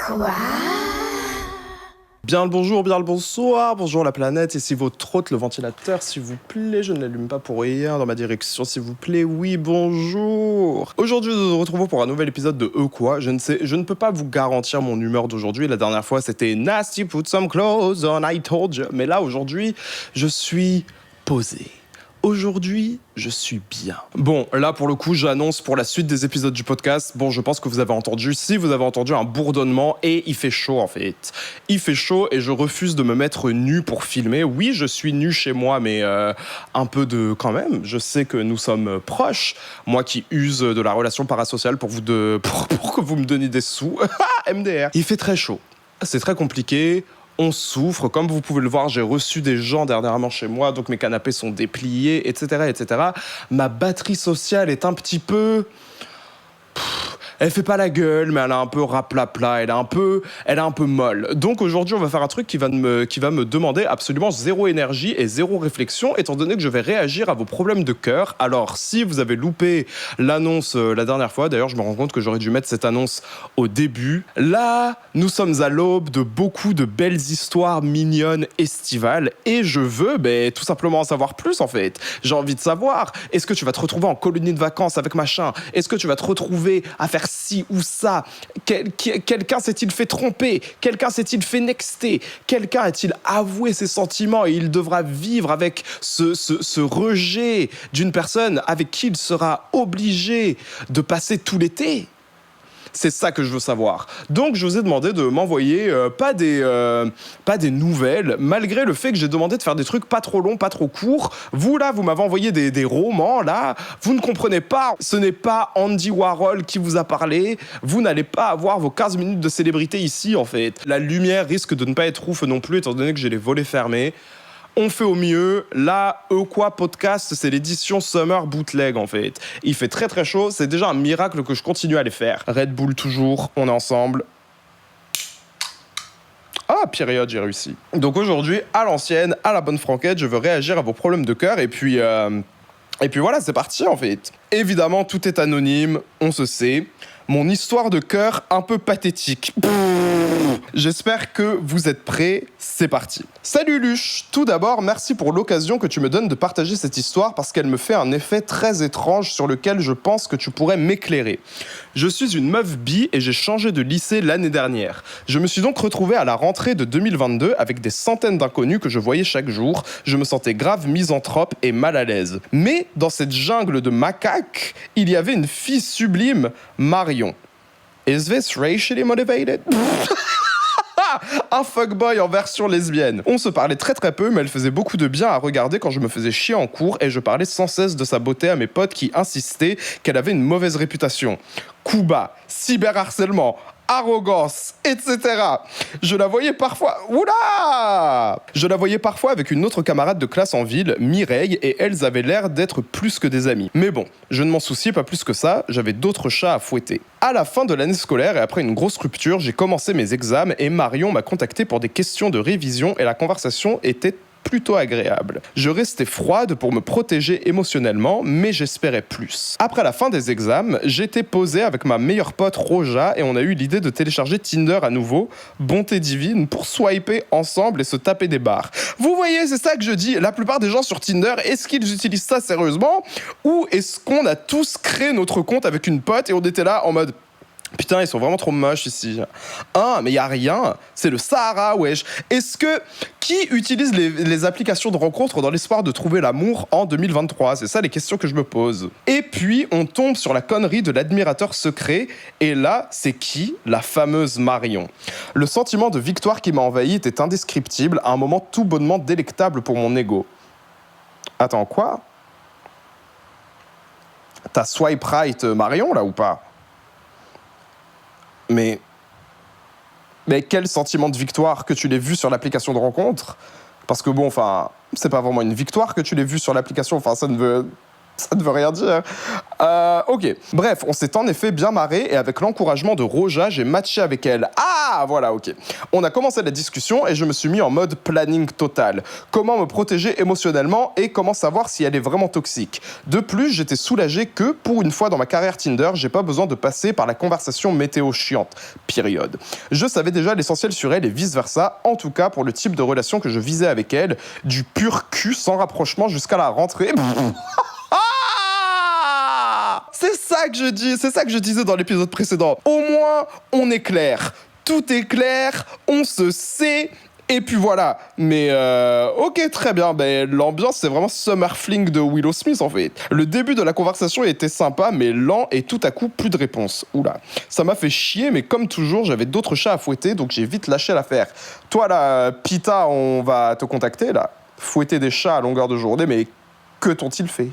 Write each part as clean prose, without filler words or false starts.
Quoi? Bien le bonjour, bien le bonsoir, bonjour la planète, ici votre hôte, le ventilateur, s'il vous plaît, je ne l'allume pas pour rien dans ma direction, s'il vous plaît, oui, bonjour. Aujourd'hui, nous nous retrouvons pour un nouvel épisode de Quoi. Je ne peux pas vous garantir mon humeur d'aujourd'hui, la dernière fois c'était Nasty, put some clothes on, I told you, mais là, aujourd'hui, je suis posé. Aujourd'hui, je suis bien. Bon, là, pour le coup, j'annonce pour la suite des épisodes du podcast. Bon, je pense que vous avez entendu. Si vous avez entendu un bourdonnement, et il fait chaud, en fait. Il fait chaud et je refuse de me mettre nu pour filmer. Oui, je suis nu chez moi, mais un peu de... quand même. Je sais que nous sommes proches. Moi qui use de la relation parasociale pour que vous me donniez des sous. MDR. Il fait très chaud. C'est très compliqué. On souffre, comme vous pouvez le voir, j'ai reçu des gens dernièrement chez moi, donc mes canapés sont dépliés, etc., etc. Ma batterie sociale est un petit peu... Elle fait pas la gueule, mais elle a un peu raplapla, elle est un peu molle. Donc aujourd'hui, on va faire un truc qui va me demander absolument zéro énergie et zéro réflexion, étant donné que je vais réagir à vos problèmes de cœur. Alors, si vous avez loupé l'annonce la dernière fois, d'ailleurs, je me rends compte que j'aurais dû mettre cette annonce au début. Là, nous sommes à l'aube de beaucoup de belles histoires mignonnes estivales, et je veux tout simplement en savoir plus, en fait. J'ai envie de savoir, est-ce que tu vas te retrouver en colonie de vacances avec machin? Est-ce que tu vas te retrouver à faire ci ou ça? Quelqu'un s'est-il fait tromper? Quelqu'un s'est-il fait nexter? Quelqu'un a-t-il avoué ses sentiments et il devra vivre avec ce rejet d'une personne avec qui il sera obligé de passer tout l'été? C'est ça que je veux savoir. Donc, je vous ai demandé de m'envoyer pas des nouvelles, malgré le fait que j'ai demandé de faire des trucs pas trop longs, pas trop courts. Vous, là, vous m'avez envoyé des romans, là. Vous ne comprenez pas. Ce n'est pas Andy Warhol qui vous a parlé. Vous n'allez pas avoir vos 15 minutes de célébrité ici, en fait. La lumière risque de ne pas être ouf non plus, étant donné que j'ai les volets fermés. On fait au mieux. Là, Quoi Podcast, c'est l'édition Summer Bootleg, en fait. Il fait très très chaud. C'est déjà un miracle que je continue à les faire. Red Bull toujours. On est ensemble. Ah, période, j'ai réussi. Donc aujourd'hui, à l'ancienne, à la bonne franquette, je veux réagir à vos problèmes de cœur. Et puis voilà, c'est parti, en fait. Évidemment, tout est anonyme. On se sait. Mon histoire de cœur un peu pathétique. J'espère que vous êtes prêts, c'est parti. Salut Luche, tout d'abord, merci pour l'occasion que tu me donnes de partager cette histoire parce qu'elle me fait un effet très étrange sur lequel je pense que tu pourrais m'éclairer. Je suis une meuf bi et j'ai changé de lycée l'année dernière. Je me suis donc retrouvé à la rentrée de 2022 avec des centaines d'inconnus que je voyais chaque jour. Je me sentais grave misanthrope et mal à l'aise. Mais dans cette jungle de macaques, il y avait une fille sublime, Marion. Is this racially motivated? Un fuckboy en version lesbienne. On se parlait très très peu, mais elle faisait beaucoup de bien à regarder quand je me faisais chier en cours et je parlais sans cesse de sa beauté à mes potes qui insistaient qu'elle avait une mauvaise réputation. Coup bas, cyberharcèlement, arrogance, etc. Je la voyais parfois... Oula! Je la voyais parfois avec une autre camarade de classe en ville, Mireille, et elles avaient l'air d'être plus que des amies. Mais bon, je ne m'en souciais pas plus que ça, j'avais d'autres chats à fouetter. À la fin de l'année scolaire et après une grosse rupture, j'ai commencé mes examens et Marion m'a contacté pour des questions de révision et la conversation était plutôt agréable. Je restais froide pour me protéger émotionnellement, mais j'espérais plus. Après la fin des examens, j'étais posé avec ma meilleure pote Roja et on a eu l'idée de télécharger Tinder à nouveau, bonté divine, pour swiper ensemble et se taper des barres. Vous voyez, c'est ça que je dis. La plupart des gens sur Tinder, est-ce qu'ils utilisent ça sérieusement ou est-ce qu'on a tous créé notre compte avec une pote et on était là en mode... Putain, ils sont vraiment trop moches ici. Ah, mais y a rien. C'est le Sahara, wesh. Qui utilise les applications de rencontres dans l'espoir de trouver l'amour en 2023? C'est ça les questions que je me pose. Et puis, on tombe sur la connerie de l'admirateur secret. Et là, c'est qui? La fameuse Marion. Le sentiment de victoire qui m'a envahi était indescriptible, à un moment tout bonnement délectable pour mon ego. Attends, quoi? T'as swipe right Marion, là, ou pas? Mais quel sentiment de victoire que tu l'aies vu sur l'application de rencontre? Parce que c'est pas vraiment une victoire que tu l'aies vu sur l'application, ça ne veut rien dire. Ok. Bref, on s'est en effet bien marré et avec l'encouragement de Roja, j'ai matché avec elle. Ah, voilà, ok. On a commencé la discussion et je me suis mis en mode planning total. Comment me protéger émotionnellement et comment savoir si elle est vraiment toxique. De plus, j'étais soulagé que, pour une fois dans ma carrière Tinder, j'ai pas besoin de passer par la conversation météo chiante. Période. Je savais déjà l'essentiel sur elle et vice-versa, en tout cas pour le type de relation que je visais avec elle, du pur cul sans rapprochement jusqu'à la rentrée. C'est ça que je dis, c'est ça que je disais dans l'épisode précédent. Au moins, on est clair. Tout est clair, on se sait, et puis voilà. Mais ok, très bien. Ben, l'ambiance, c'est vraiment Summer Fling de Willow Smith, en fait. Le début de la conversation était sympa, mais lent, et tout à coup, plus de réponse. Oula. Ça m'a fait chier, mais comme toujours, j'avais d'autres chats à fouetter, donc j'ai vite lâché l'affaire. Toi, là, Pita, on va te contacter, là. Fouetter des chats à longueur de journée, mais que t'ont-ils fait?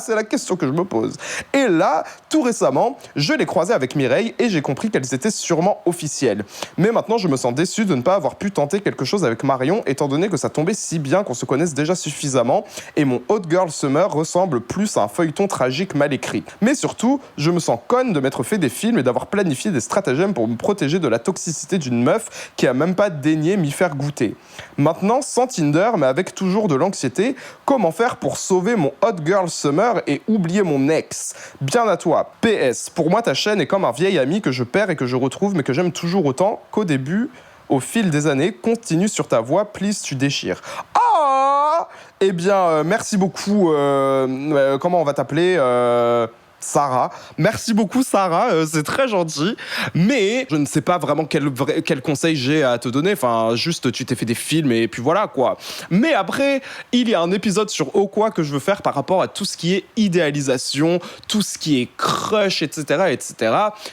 C'est la question que je me pose. Et là, tout récemment, je l'ai croisée avec Mireille et j'ai compris qu'elles étaient sûrement officielles. Mais maintenant, je me sens déçu de ne pas avoir pu tenter quelque chose avec Marion, étant donné que ça tombait si bien qu'on se connaisse déjà suffisamment et mon Hot Girl Summer ressemble plus à un feuilleton tragique mal écrit. Mais surtout, je me sens conne de m'être fait des films et d'avoir planifié des stratagèmes pour me protéger de la toxicité d'une meuf qui a même pas daigné m'y faire goûter. Maintenant, sans Tinder, mais avec toujours de l'anxiété, comment faire pour sauver mon Hot Girl Summer et oublier mon ex? Bien à toi. PS, pour moi ta chaîne est comme un vieil ami que je perds et que je retrouve mais que j'aime toujours autant qu'au début, au fil des années. Continue sur ta voie, please, tu déchires. Ah, eh bien, merci beaucoup. Comment on va t'appeler Sarah. Merci beaucoup Sarah, c'est très gentil. Mais je ne sais pas vraiment quel conseil j'ai à te donner. Enfin, juste tu t'es fait des films et puis voilà quoi. Mais après, il y a un épisode sur Au quoi que je veux faire par rapport à tout ce qui est idéalisation, tout ce qui est crush, etc. etc.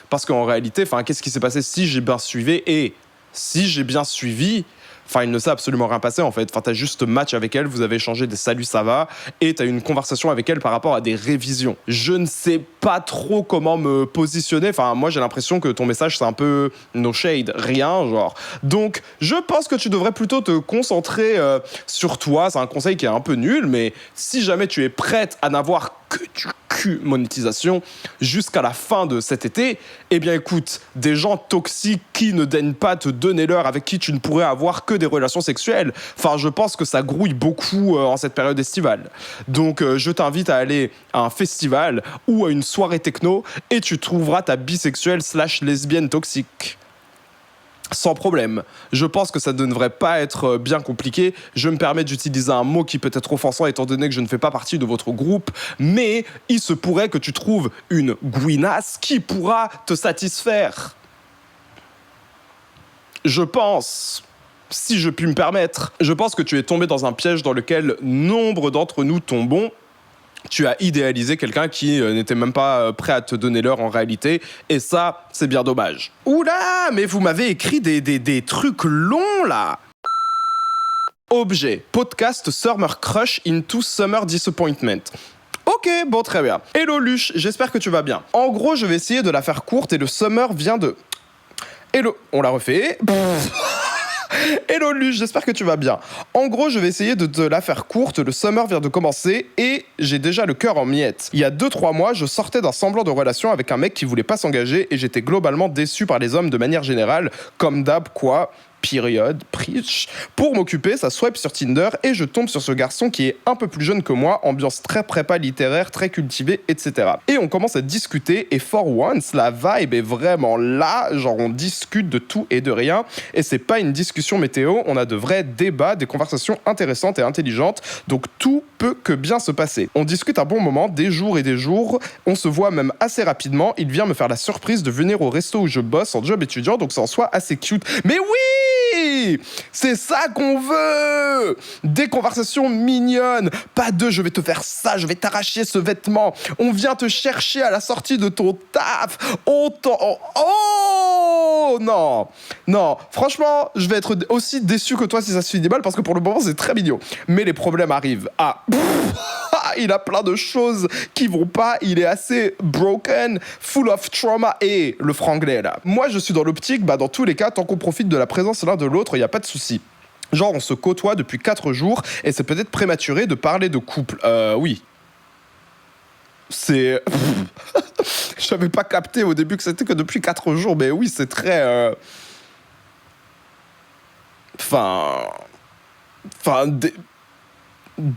Parce qu'en réalité, enfin, qu'est-ce qui s'est passé si j'ai bien suivi et si j'ai bien suivi. Enfin, il ne s'est absolument rien passé en fait. Enfin, t'as juste match avec elle, vous avez échangé des saluts, ça va, et t'as eu une conversation avec elle par rapport à des révisions. Je ne sais pas trop comment me positionner. Enfin, moi, j'ai l'impression que ton message, c'est un peu no shade, rien, genre. Donc, je pense que tu devrais plutôt te concentrer sur toi. C'est un conseil qui est un peu nul, mais si jamais tu es prête à n'avoir que du cul monétisation jusqu'à la fin de cet été, eh bien écoute, des gens toxiques qui ne daignent pas te donner l'heure, avec qui tu ne pourrais avoir que des relations sexuelles, enfin je pense que ça grouille beaucoup en cette période estivale. Donc je t'invite à aller à un festival ou à une soirée techno et tu trouveras ta bisexuelle / lesbienne toxique. Sans problème. Je pense que ça ne devrait pas être bien compliqué. Je me permets d'utiliser un mot qui peut être offensant étant donné que je ne fais pas partie de votre groupe, mais il se pourrait que tu trouves une gouinasse qui pourra te satisfaire. Je pense, si je puis me permettre, je pense que tu es tombé dans un piège dans lequel nombre d'entre nous tombons. Tu as idéalisé quelqu'un qui n'était même pas prêt à te donner l'heure en réalité, et ça, c'est bien dommage. Oula, mais vous m'avez écrit des trucs longs, là. Objet, podcast Summer Crush into Summer Disappointment. Ok, bon, très bien. Hello Luche, j'espère que tu vas bien. En gros, je vais essayer de la faire courte et le summer vient de... Hello, on l'a refait. Hello Luce, j'espère que tu vas bien. En gros, je vais essayer de te la faire courte, le summer vient de commencer et j'ai déjà le cœur en miettes. Il y a 2-3 mois, je sortais d'un semblant de relation avec un mec qui voulait pas s'engager et j'étais globalement déçu par les hommes de manière générale, comme d'hab quoi. Période, preach. Pour m'occuper, ça swipe sur Tinder et je tombe sur ce garçon qui est un peu plus jeune que moi, ambiance très prépa littéraire, très cultivée, etc. Et on commence à discuter et for once, la vibe est vraiment là, genre on discute de tout et de rien et c'est pas une discussion météo, on a de vrais débats, des conversations intéressantes et intelligentes, donc tout peut que bien se passer. On discute un bon moment, des jours et des jours, on se voit même assez rapidement, il vient me faire la surprise de venir au resto où je bosse en job étudiant, donc c'est en soi assez cute. Mais oui! C'est ça qu'on veut! Des conversations mignonnes, pas de je vais te faire ça, je vais t'arracher ce vêtement, on vient te chercher à la sortie de ton taf, oh non, non, franchement, je vais être aussi déçu que toi si ça se finit mal parce que pour le moment c'est très mignon. Mais les problèmes arrivent. Il a plein de choses qui vont pas, il est assez broken, full of trauma et le franglais là. Moi je suis dans l'optique, dans tous les cas, tant qu'on profite de la présence l'un de l'autre, il n'y a pas de souci. Genre on se côtoie depuis 4 jours et c'est peut-être prématuré de parler de couple. Oui. C'est... J'avais pas capté au début que c'était que depuis 4 jours, mais oui, c'est très... Enfin,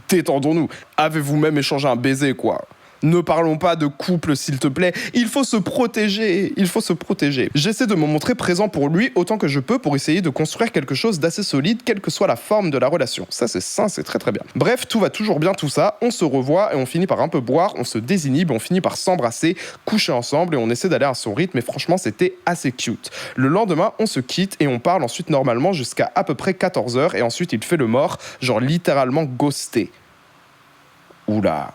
détendons-nous. Avez-vous même échangé un baiser, quoi? Ne parlons pas de couple, s'il te plaît. Il faut se protéger. Il faut se protéger. J'essaie de me montrer présent pour lui autant que je peux pour essayer de construire quelque chose d'assez solide, quelle que soit la forme de la relation. Ça, c'est sain, c'est très très bien. Bref, tout va toujours bien, tout ça. On se revoit et on finit par un peu boire, on se désinhibe, on finit par s'embrasser, coucher ensemble et on essaie d'aller à son rythme. Et franchement, c'était assez cute. Le lendemain, on se quitte et on parle ensuite normalement jusqu'à peu près 14h. Et ensuite, il fait le mort, genre littéralement ghosté. Oula.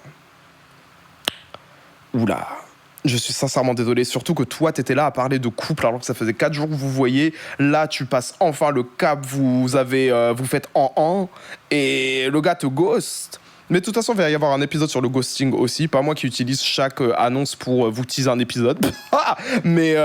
Oula, je suis sincèrement désolé, surtout que toi, t'étais là à parler de couple alors que ça faisait 4 jours que vous voyez. Là, tu passes enfin le cap, vous faites en et le gars te ghost. Mais de toute façon, il va y avoir un épisode sur le ghosting aussi. Pas moi qui utilise chaque annonce pour vous teaser un épisode. Mais,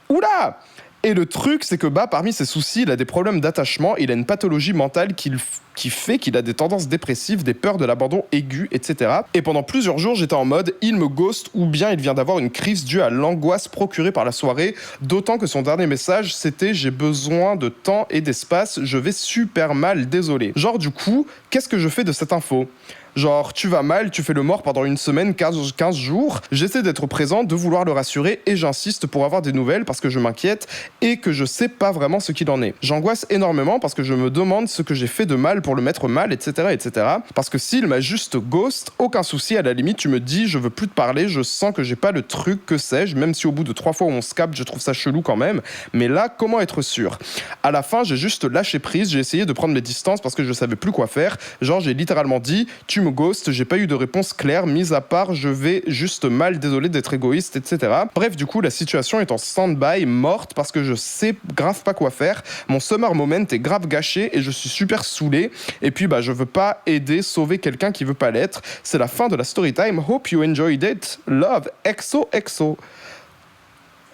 oula. Et le truc, c'est que parmi ses soucis, il a des problèmes d'attachement, il a une pathologie mentale qui fait qu'il a des tendances dépressives, des peurs de l'abandon aigu, etc. Et pendant plusieurs jours, j'étais en mode, il me ghost ou bien il vient d'avoir une crise due à l'angoisse procurée par la soirée, d'autant que son dernier message, c'était « J'ai besoin de temps et d'espace, je vais super mal, désolé ». Genre du coup, qu'est-ce que je fais de cette info ? Genre, tu vas mal, tu fais le mort pendant une semaine, 15 jours. J'essaie d'être présent, de vouloir le rassurer et j'insiste pour avoir des nouvelles parce que je m'inquiète et que je sais pas vraiment ce qu'il en est. J'angoisse énormément parce que je me demande ce que j'ai fait de mal pour le mettre mal, etc., etc. Parce que s'il m'a juste ghost, aucun souci, à la limite, tu me dis, je veux plus te parler, je sens que j'ai pas le truc, que sais-je, même si au bout de 3 fois où on se capte, je trouve ça chelou quand même. Mais là, comment être sûr ? À la fin, j'ai juste lâché prise, j'ai essayé de prendre mes distances parce que je savais plus quoi faire. Genre, j'ai littéralement dit, tu me ghost, j'ai pas eu de réponse claire, mis à part je vais juste mal, désolé d'être égoïste, etc. Bref, du coup, la situation est en stand-by, morte, parce que je sais grave pas quoi faire. Mon summer moment est grave gâché et je suis super saoulé. Et puis, je veux pas sauver quelqu'un qui veut pas l'être. C'est la fin de la story time. Hope you enjoyed it. Love, XOXO.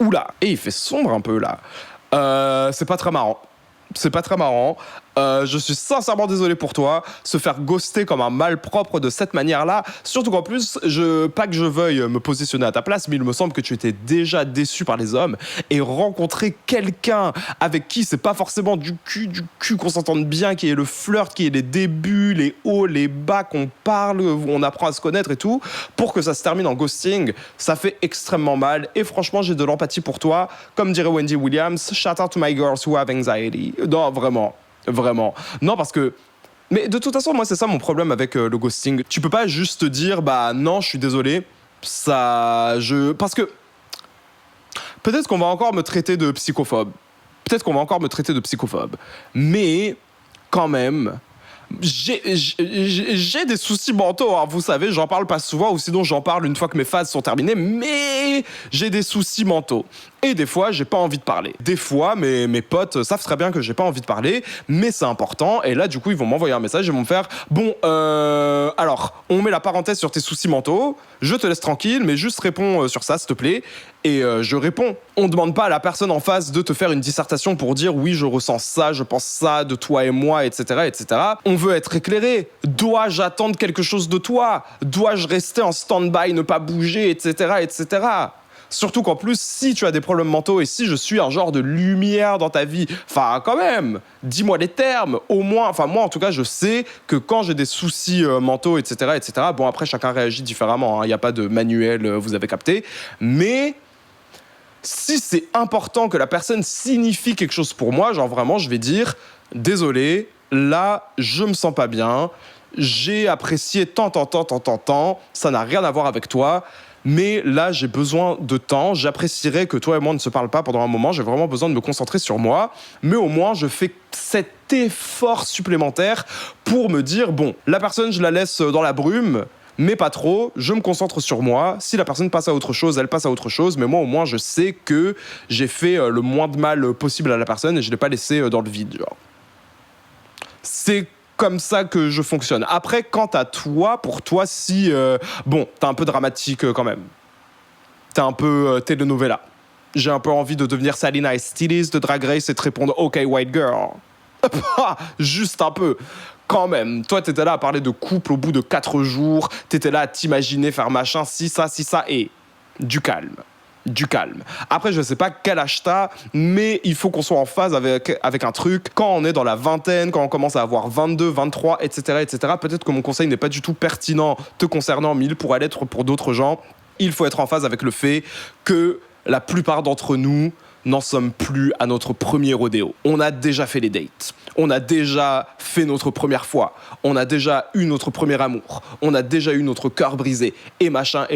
Oula, et il fait sombre un peu là. C'est pas très marrant. C'est pas très marrant. Je suis sincèrement désolé pour toi. Se faire ghoster comme un malpropre de cette manière-là, surtout qu'en plus, pas que je veuille me positionner à ta place, mais il me semble que tu étais déjà déçu par les hommes et rencontrer quelqu'un avec qui c'est pas forcément du cul qu'on s'entende bien, qui est le flirt, qui est les débuts, les hauts, les bas, qu'on parle, où on apprend à se connaître et tout, pour que ça se termine en ghosting, ça fait extrêmement mal. Et franchement, j'ai de l'empathie pour toi. Comme dirait Wendy Williams, shout out to my girls who have anxiety. Non, vraiment. Vraiment. Non, parce que... Mais de toute façon, moi, c'est ça mon problème avec le ghosting. Tu peux pas juste dire, non, je suis désolé. Parce que... Peut-être qu'on va encore me traiter de psychophobe. Mais, quand même... J'ai des soucis mentaux, hein, vous savez, j'en parle pas souvent, ou sinon j'en parle une fois que mes phases sont terminées, mais j'ai des soucis mentaux. Et des fois, j'ai pas envie de parler. Des fois, mes potes savent très bien que j'ai pas envie de parler, mais c'est important, et là, du coup, ils vont m'envoyer un message, ils vont me faire « Bon, alors, on met la parenthèse sur tes soucis mentaux, je te laisse tranquille, mais juste réponds sur ça, s'il te plaît. » Et je réponds. On demande pas à la personne en face de te faire une dissertation pour dire « Oui, je ressens ça, je pense ça de toi et moi, etc. etc. » On veut être éclairé. Dois-je attendre quelque chose de toi ? Dois-je rester en stand-by, ne pas bouger, etc., etc. Surtout qu'en plus, si tu as des problèmes mentaux et si je suis un genre de lumière dans ta vie, quand même, dis-moi les termes, au moins, moi en tout cas, je sais que quand j'ai des soucis mentaux, etc., etc., bon après, chacun réagit différemment, il n'y a pas de manuel, vous avez capté, mais si c'est important que la personne signifie quelque chose pour moi, genre vraiment, je vais dire, désolé, là, je me sens pas bien, j'ai apprécié tant, ça n'a rien à voir avec toi, mais là, j'ai besoin de temps. J'apprécierais que toi et moi ne se parlent pas pendant un moment. J'ai vraiment besoin de me concentrer sur moi. Mais au moins, je fais cet effort supplémentaire pour me dire, bon, la personne, je la laisse dans la brume, mais pas trop. Je me concentre sur moi. Si la personne passe à autre chose, elle passe à autre chose. Mais moi, au moins, je sais que j'ai fait le moins de mal possible à la personne et je ne l'ai pas laissé dans le vide. Genre. C'est comme ça que je fonctionne. Après, quant à toi, pour toi, si... t'es un peu dramatique quand même. T'es un peu telenovela. J'ai un peu envie de devenir Salina et Stilis de Drag Race et te répondre « OK, white girl ». Juste un peu. quand même. Toi, t'étais là à parler de couple au bout de 4 jours, t'étais là à t'imaginer faire machin, si ça, et du calme. Du calme. Après, je sais pas quel âge t'as, mais il faut qu'on soit en phase avec un truc. Quand on est dans la vingtaine, quand on commence à avoir 22, 23, etc., peut-être que mon conseil n'est pas du tout pertinent te concernant, mais il pourrait l'être pour d'autres gens. Il faut être en phase avec le fait que la plupart d'entre nous n'en sommes plus à notre premier rodéo. On a déjà fait les dates. On a déjà fait notre première fois. On a déjà eu notre premier amour. On a déjà eu notre cœur brisé. Et machin.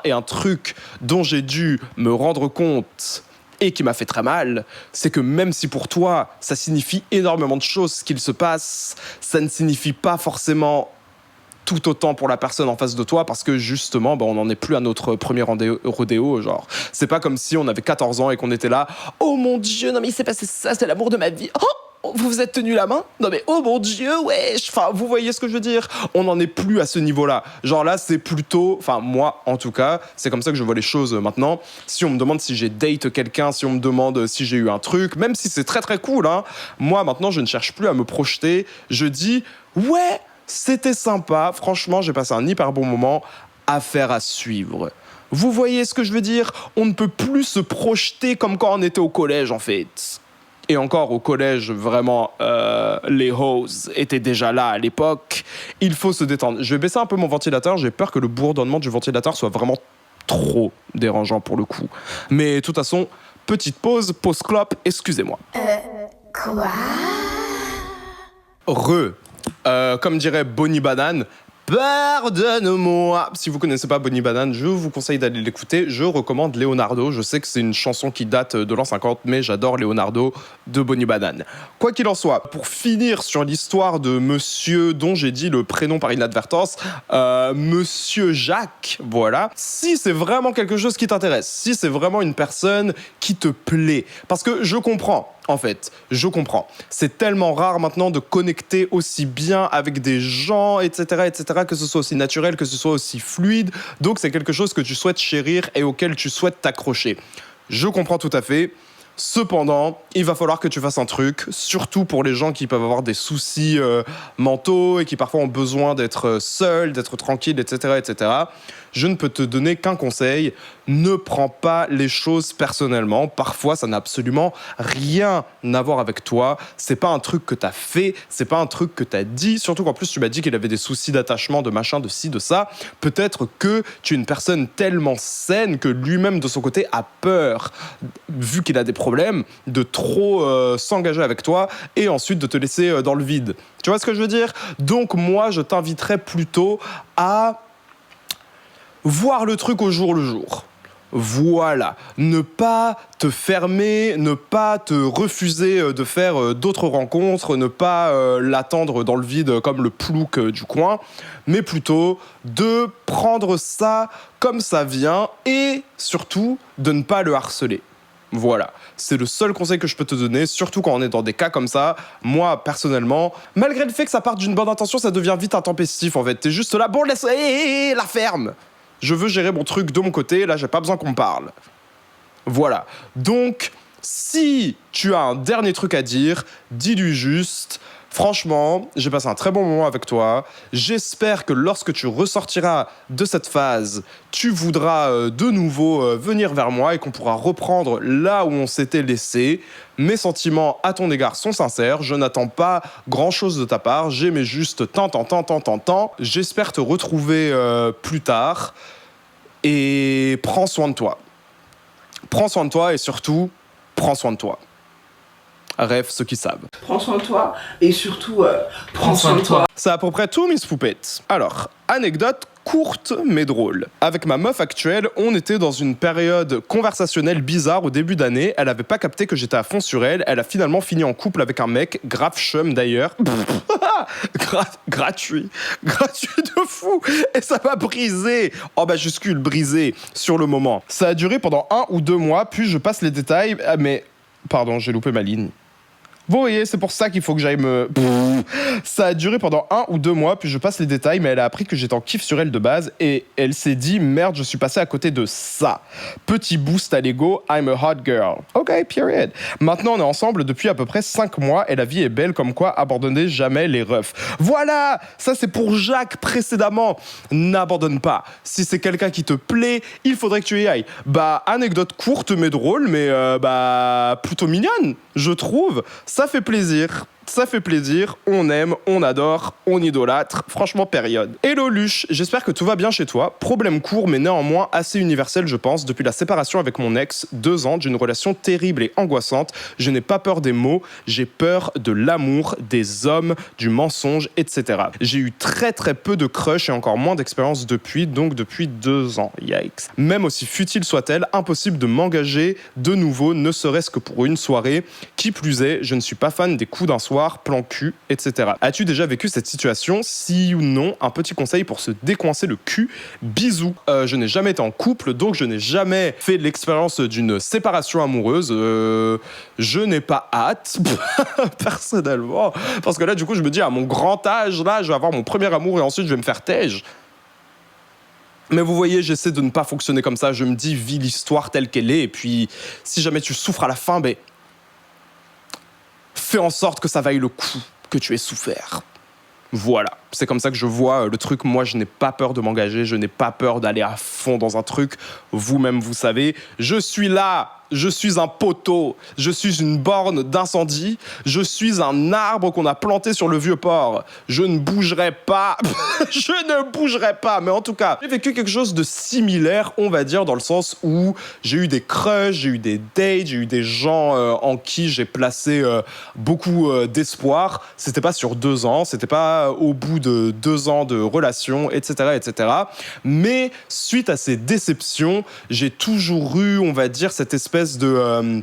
Et un truc dont j'ai dû me rendre compte et qui m'a fait très mal, c'est que même si pour toi, ça signifie énormément de choses ce qu'il se passe, ça ne signifie pas forcément tout autant pour la personne en face de toi, parce que justement, on n'en est plus à notre premier rodéo, genre. C'est pas comme si on avait 14 ans et qu'on était là, oh mon Dieu, non mais il s'est passé ça, c'est l'amour de ma vie. Oh, vous vous êtes tenu la main? Non mais oh mon Dieu, wesh. Enfin, vous voyez ce que je veux dire? On n'en est plus à ce niveau-là. Genre là, c'est plutôt, enfin moi en tout cas, c'est comme ça que je vois les choses maintenant. Si on me demande si j'ai date quelqu'un, si on me demande si j'ai eu un truc, même si c'est très très cool, hein, moi maintenant je ne cherche plus à me projeter. Je dis, ouais, c'était sympa, franchement, j'ai passé un hyper bon moment, affaire à suivre. Vous voyez ce que je veux dire? On ne peut plus se projeter comme quand on était au collège, en fait. Et encore, au collège, vraiment, les hoes étaient déjà là à l'époque. Il faut se détendre. Je vais baisser un peu mon ventilateur, j'ai peur que le bourdonnement du ventilateur soit vraiment trop dérangeant pour le coup. Mais de toute façon, petite pause clope, excusez-moi. Quoi? Comme dirait Bonnie Banane, pardonne-moi. Si vous connaissez pas Bonnie Banane, je vous conseille d'aller l'écouter. Je recommande Leonardo. Je sais que c'est une chanson qui date de l'an 50, mais j'adore Leonardo de Bonnie Banane. Quoi qu'il en soit, pour finir sur l'histoire de monsieur dont j'ai dit le prénom par inadvertance, monsieur Jacques, voilà. Si c'est vraiment quelque chose qui t'intéresse, si c'est vraiment une personne qui te plaît, parce que je comprends. En fait, je comprends. C'est tellement rare maintenant de connecter aussi bien avec des gens, etc., que ce soit aussi naturel, que ce soit aussi fluide. Donc, c'est quelque chose que tu souhaites chérir et auquel tu souhaites t'accrocher. Je comprends tout à fait. Cependant, il va falloir que tu fasses un truc, surtout pour les gens qui peuvent avoir des soucis mentaux et qui parfois ont besoin d'être seuls, d'être tranquilles, etc. Je ne peux te donner qu'un conseil, ne prends pas les choses personnellement. Parfois, ça n'a absolument rien à voir avec toi. C'est pas un truc que t'as fait, c'est pas un truc que t'as dit. Surtout qu'en plus, tu m'as dit qu'il avait des soucis d'attachement, de machin, de ci, de ça. Peut-être que tu es une personne tellement saine que lui-même, de son côté, a peur, vu qu'il a des problèmes, de trop s'engager avec toi et ensuite de te laisser dans le vide. Tu vois ce que je veux dire? Donc moi, je t'inviterais plutôt à voir le truc au jour le jour. Voilà. Ne pas te fermer, ne pas te refuser de faire d'autres rencontres, ne pas l'attendre dans le vide comme le plouc du coin, mais plutôt de prendre ça comme ça vient et surtout de ne pas le harceler. Voilà, c'est le seul conseil que je peux te donner, surtout quand on est dans des cas comme ça. Moi, personnellement, malgré le fait que ça parte d'une bonne intention, ça devient vite intempestif en fait. T'es juste là, bon, laisse, la ferme. Je veux gérer mon truc de mon côté, là, j'ai pas besoin qu'on me parle. Voilà. Donc, si tu as un dernier truc à dire, dis-lui juste, franchement, j'ai passé un très bon moment avec toi. J'espère que lorsque tu ressortiras de cette phase, tu voudras de nouveau venir vers moi et qu'on pourra reprendre là où on s'était laissé. Mes sentiments à ton égard sont sincères. Je n'attends pas grand-chose de ta part. J'aimais juste tant. J'espère te retrouver plus tard. Et prends soin de toi. Prends soin de toi et surtout, prends soin de toi. Rêve ceux qui savent. Prends soin de toi et surtout, prends soin de toi. C'est à peu près tout, Miss Poupette. Alors, anecdote courte mais drôle. Avec ma meuf actuelle, on était dans une période conversationnelle bizarre au début d'année. Elle avait pas capté que j'étais à fond sur elle. Elle a finalement fini en couple avec un mec, grave chum d'ailleurs. Gratuit de fou. Et ça m'a brisé, en majuscule brisé, sur le moment. Ça a duré pendant 1 ou 2 mois, puis je passe les détails, mais... Pardon, j'ai loupé ma ligne. Vous voyez, c'est pour ça qu'il faut que j'aille me... Ça a duré pendant 1 ou 2 mois, puis je passe les détails, mais elle a appris que j'étais en kiff sur elle de base, et elle s'est dit, merde, je suis passé à côté de ça. Petit boost à l'ego, I'm a hot girl. Ok, period. Maintenant, on est ensemble depuis à peu près 5 mois, et la vie est belle, comme quoi, abandonnez jamais les refs. Voilà, ça c'est pour Jacques précédemment. N'abandonne pas. Si c'est quelqu'un qui te plaît, il faudrait que tu y ailles. Bah, anecdote courte mais drôle, mais plutôt mignonne, je trouve. Ça fait plaisir. Ça fait plaisir, on aime, on adore, on idolâtre, franchement période. Hello Luche, j'espère que tout va bien chez toi. Problème court mais néanmoins assez universel je pense. Depuis la séparation avec mon ex, 2 ans d'une relation terrible et angoissante, je n'ai pas peur des mots, j'ai peur de l'amour, des hommes, du mensonge, etc. J'ai eu très très peu de crush et encore moins d'expérience depuis, donc depuis 2 ans, yikes. Même aussi futile soit-elle, impossible de m'engager de nouveau, ne serait-ce que pour une soirée. Qui plus est, je ne suis pas fan des coups d'un soir, plan cul, etc. As-tu déjà vécu cette situation? Si ou non, un petit conseil pour se décoincer le cul. Bisous. Je n'ai jamais été en couple, donc je n'ai jamais fait l'expérience d'une séparation amoureuse. Je n'ai pas hâte, personnellement, parce que là, du coup, je me dis, à mon grand âge, là, je vais avoir mon premier amour et ensuite, je vais me faire tège. Mais vous voyez, j'essaie de ne pas fonctionner comme ça. Je me dis, vis l'histoire telle qu'elle est, et puis, si jamais tu souffres à la fin, fais en sorte que ça vaille le coup que tu aies souffert. Voilà, c'est comme ça que je vois le truc. Moi, je n'ai pas peur de m'engager, je n'ai pas peur d'aller à fond dans un truc. Vous-même, vous savez, je suis là. Je suis un poteau, je suis une borne d'incendie, je suis un arbre qu'on a planté sur le vieux port. Je ne bougerai pas, je ne bougerai pas. Mais en tout cas, j'ai vécu quelque chose de similaire, on va dire, dans le sens où j'ai eu des crushs, j'ai eu des dates, j'ai eu des gens en qui j'ai placé beaucoup d'espoir. C'était pas sur 2 ans, c'était pas au bout de 2 ans de relation, etc., etc. Mais suite à ces déceptions, j'ai toujours eu, on va dire, cette espèce de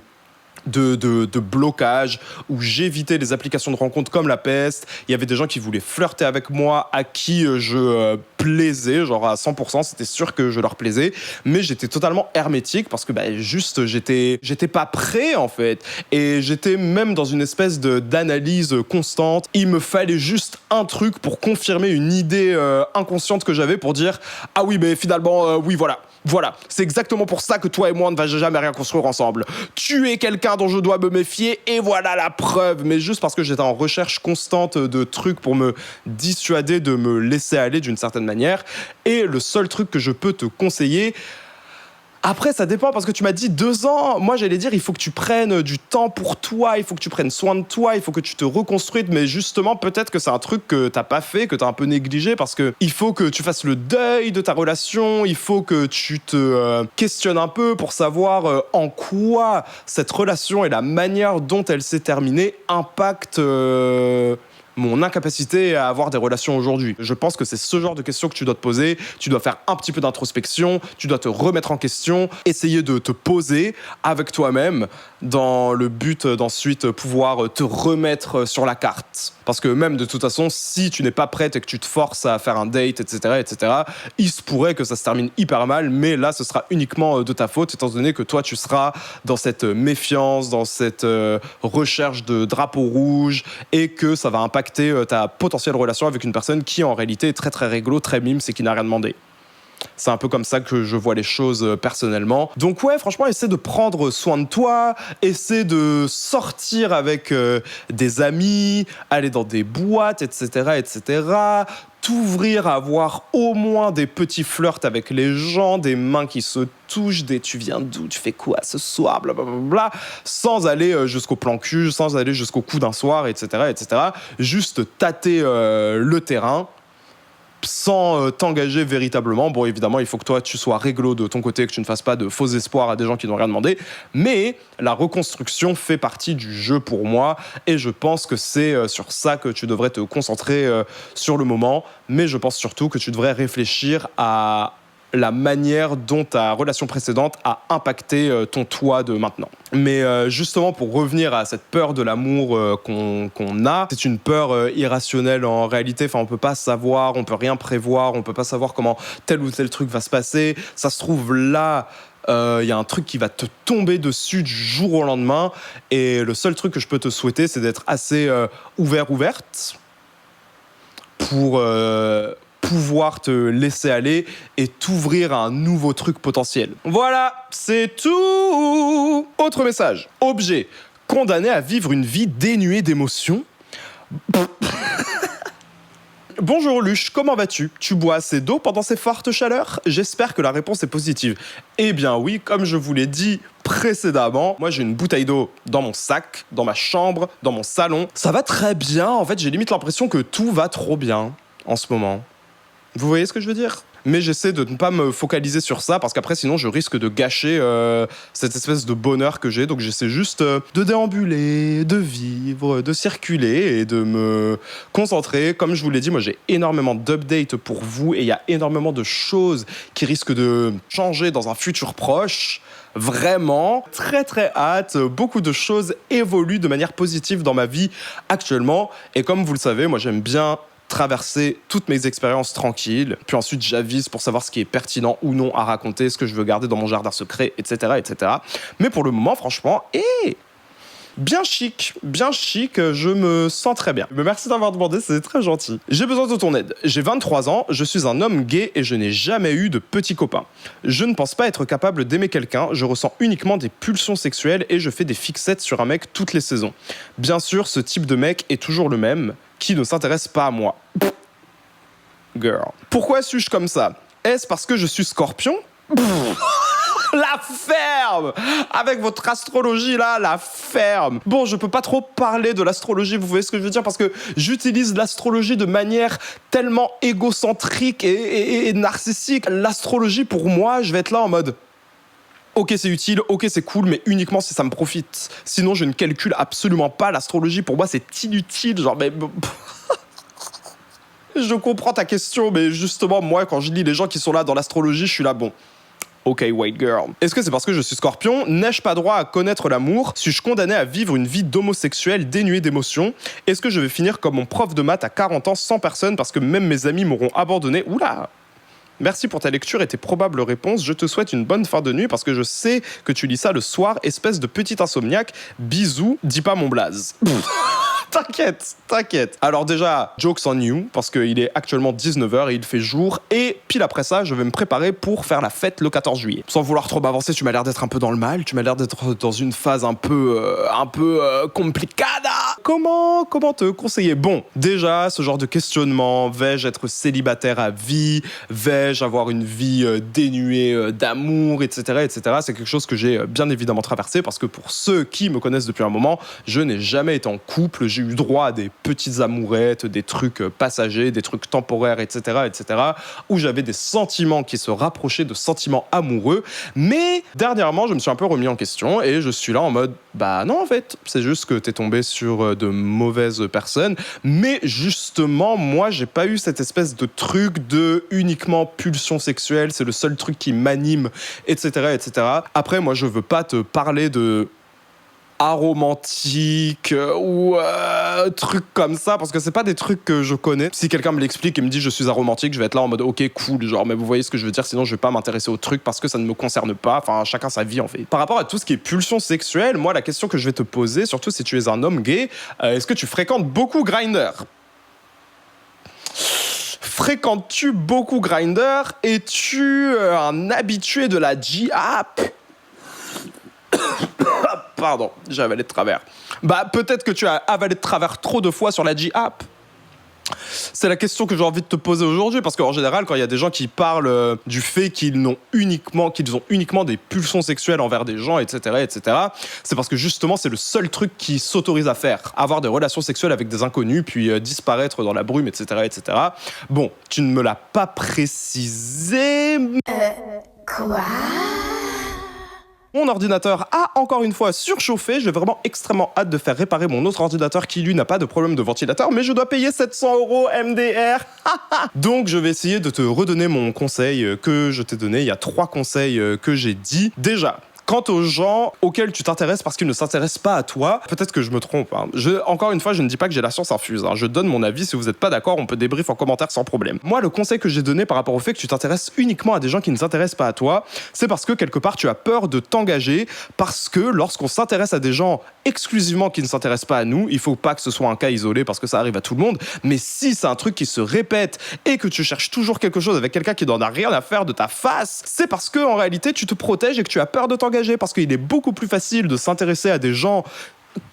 blocage où j'évitais les applications de rencontres comme la peste. Il y avait des gens qui voulaient flirter avec moi, à qui je plaisais, genre à 100%, c'était sûr que je leur plaisais, mais j'étais totalement hermétique parce que juste j'étais pas prêt en fait, et j'étais même dans une espèce d'analyse constante. Il me fallait juste un truc pour confirmer une idée inconsciente que j'avais, pour dire ah oui mais finalement oui voilà, c'est exactement pour ça que toi et moi on ne va jamais rien construire ensemble. Tu es quelqu'un dont je dois me méfier, et voilà la preuve. Mais juste parce que j'étais en recherche constante de trucs pour me dissuader de me laisser aller d'une certaine manière. Et le seul truc que je peux te conseiller... Après, ça dépend, parce que tu m'as dit 2 ans. Moi, j'allais dire, il faut que tu prennes du temps pour toi, il faut que tu prennes soin de toi, il faut que tu te reconstruises. Mais justement, peut-être que c'est un truc que t'as pas fait, que t'as un peu négligé, parce que il faut que tu fasses le deuil de ta relation, il faut que tu te questionnes un peu pour savoir en quoi cette relation et la manière dont elle s'est terminée impactent... mon incapacité à avoir des relations aujourd'hui. Je pense que c'est ce genre de questions que tu dois te poser. Tu dois faire un petit peu d'introspection, tu dois te remettre en question, essayer de te poser avec toi-même dans le but d'ensuite pouvoir te remettre sur la carte. Parce que même de toute façon, si tu n'es pas prête et que tu te forces à faire un date, etc., il se pourrait que ça se termine hyper mal, mais là, ce sera uniquement de ta faute, étant donné que toi, tu seras dans cette méfiance, dans cette recherche de drapeau rouge, et que ça va impacter ta potentielle relation avec une personne qui en réalité est très très réglo, très mime, c'est qui n'a rien demandé. C'est un peu comme ça que je vois les choses personnellement. Donc ouais, franchement, essaie de prendre soin de toi, essaie de sortir avec des amis, aller dans des boîtes, etc., t'ouvrir à avoir au moins des petits flirts avec les gens, des mains qui se touchent, des tu viens d'où, tu fais quoi ce soir, blablabla, sans aller jusqu'au plan cul, sans aller jusqu'au coup d'un soir, etc., juste tâter le terrain, sans t'engager véritablement. Bon, évidemment, il faut que toi, tu sois réglo de ton côté, que tu ne fasses pas de faux espoirs à des gens qui n'ont rien demandé. Mais la reconstruction fait partie du jeu pour moi, et je pense que c'est sur ça que tu devrais te concentrer sur le moment. Mais je pense surtout que tu devrais réfléchir à la manière dont ta relation précédente a impacté ton toi de maintenant. Mais justement, pour revenir à cette peur de l'amour qu'on a, c'est une peur irrationnelle en réalité. Enfin, on peut pas savoir, on peut rien prévoir, on peut pas savoir comment tel ou tel truc va se passer. Ça se trouve là... il y a un truc qui va te tomber dessus du jour au lendemain, et le seul truc que je peux te souhaiter, c'est d'être assez ouverte pour pouvoir te laisser aller et t'ouvrir à un nouveau truc potentiel. Voilà, c'est tout. Autre message. Objet. Condamné à vivre une vie dénuée d'émotions. Bonjour Luche, comment vas-tu? Tu bois assez d'eau pendant ces fortes chaleurs? J'espère que la réponse est positive. Eh bien oui, comme je vous l'ai dit précédemment, moi j'ai une bouteille d'eau dans mon sac, dans ma chambre, dans mon salon. Ça va très bien, en fait j'ai limite l'impression que tout va trop bien en ce moment. Vous voyez ce que je veux dire? Mais j'essaie de ne pas me focaliser sur ça parce qu'après sinon je risque de gâcher cette espèce de bonheur que j'ai. Donc j'essaie juste de déambuler, de vivre, de circuler et de me concentrer. Comme je vous l'ai dit, moi j'ai énormément d'updates pour vous et il y a énormément de choses qui risquent de changer dans un futur proche. Vraiment, très très hâte. Beaucoup de choses évoluent de manière positive dans ma vie actuellement. Et comme vous le savez, moi j'aime bien traverser toutes mes expériences tranquilles, puis ensuite j'avise pour savoir ce qui est pertinent ou non à raconter, ce que je veux garder dans mon jardin secret, etc. etc. Mais pour le moment, franchement, bien chic, je me sens très bien. Mais merci d'avoir demandé, c'est très gentil. J'ai besoin de ton aide. J'ai 23 ans, je suis un homme gay et je n'ai jamais eu de petits copains. Je ne pense pas être capable d'aimer quelqu'un, je ressens uniquement des pulsions sexuelles et je fais des fixettes sur un mec toutes les saisons. Bien sûr, ce type de mec est toujours le même, qui ne s'intéresse pas à moi. Girl. Pourquoi suis-je comme ça? Est-ce parce que je suis Scorpion? La ferme! Avec votre astrologie là, la ferme! Bon, je peux pas trop parler de l'astrologie, vous voyez ce que je veux dire? Parce que j'utilise l'astrologie de manière tellement égocentrique et narcissique. L'astrologie, pour moi, je vais être là en mode... Ok, c'est utile, ok, c'est cool, mais uniquement si ça me profite. Sinon, je ne calcule absolument pas l'astrologie. Pour moi, c'est inutile. Genre, mais... Je comprends ta question, mais justement, moi, quand je lis les gens qui sont là dans l'astrologie, je suis là, bon... Ok, white girl. Est-ce que c'est parce que je suis Scorpion? N'ai-je pas droit à connaître l'amour? Suis-je condamné à vivre une vie d'homosexuel dénuée d'émotions? Est-ce que je vais finir comme mon prof de maths à 40 ans sans personne parce que même mes amis m'auront abandonné? Oula! Merci pour ta lecture et tes probables réponses. Je te souhaite une bonne fin de nuit parce que je sais que tu lis ça le soir, espèce de petit insomniaque. Bisous, dis pas mon blaze. T'inquiète. Alors déjà, jokes on you, parce qu'il est actuellement 19h et il fait jour. Et pile après ça, je vais me préparer pour faire la fête le 14 juillet. Sans vouloir trop m'avancer, tu m'as l'air d'être un peu dans le mal. Tu m'as l'air d'être dans une phase un peu complicada. Comment te conseiller? Bon, déjà, ce genre de questionnement, vais-je être célibataire à vie? Vais-je avoir une vie dénuée d'amour, etc., etc. C'est quelque chose que j'ai bien évidemment traversé parce que pour ceux qui me connaissent depuis un moment, je n'ai jamais été en couple. J'ai eu droit à des petites amourettes, des trucs passagers, des trucs temporaires, etc., etc., où j'avais des sentiments qui se rapprochaient de sentiments amoureux. Mais dernièrement, je me suis un peu remis en question et je suis là en mode, bah non, en fait, c'est juste que t'es tombé sur de mauvaises personnes. Mais justement, moi, j'ai pas eu cette espèce de truc de uniquement pulsion sexuelle, c'est le seul truc qui m'anime, etc., etc. Après, moi, je veux pas te parler de aromantique ou trucs comme ça parce que c'est pas des trucs que je connais. Si quelqu'un me l'explique et me dit je suis aromantique, je vais être là en mode ok cool, genre mais vous voyez ce que je veux dire, sinon je vais pas m'intéresser au truc parce que ça ne me concerne pas, enfin chacun sa vie en fait. Par rapport à tout ce qui est pulsion sexuelle, moi la question que je vais te poser, surtout si tu es un homme gay, est-ce que tu fréquentes beaucoup Grindr? Fréquentes-tu beaucoup Grindr? Es-tu un habitué de la G-App? Pardon, j'ai avalé de travers. Bah, peut-être que tu as avalé de travers trop de fois sur la G-App. C'est la question que j'ai envie de te poser aujourd'hui, parce qu'en général, quand il y a des gens qui parlent du fait qu'ils ont uniquement des pulsions sexuelles envers des gens, etc., etc., c'est parce que justement, c'est le seul truc qu'ils s'autorisent à faire. Avoir des relations sexuelles avec des inconnus, puis disparaître dans la brume, etc., etc. Bon, tu ne me l'as pas précisé. Quoi? Mon ordinateur a encore une fois surchauffé. J'ai vraiment extrêmement hâte de faire réparer mon autre ordinateur qui lui n'a pas de problème de ventilateur, mais je dois payer 700 € MDR. Donc je vais essayer de te redonner mon conseil que je t'ai donné. Il y a 3 conseils que j'ai dit. Déjà, Quant aux gens auxquels tu t'intéresses parce qu'ils ne s'intéressent pas à toi, peut-être que je me trompe. Hein. Encore une fois, je ne dis pas que j'ai la science infuse. Hein. Je donne mon avis. Si vous n'êtes pas d'accord, on peut débrief en commentaire sans problème. Moi, le conseil que j'ai donné par rapport au fait que tu t'intéresses uniquement à des gens qui ne s'intéressent pas à toi, c'est parce que quelque part, tu as peur de t'engager parce que lorsqu'on s'intéresse à des gens exclusivement qui ne s'intéressent pas à nous, il faut pas que ce soit un cas isolé parce que ça arrive à tout le monde, mais si c'est un truc qui se répète et que tu cherches toujours quelque chose avec quelqu'un qui n'en a rien à faire de ta face, c'est parce que en réalité, tu te protèges et que tu as peur de t'engager. Parce qu'il est beaucoup plus facile de s'intéresser à des gens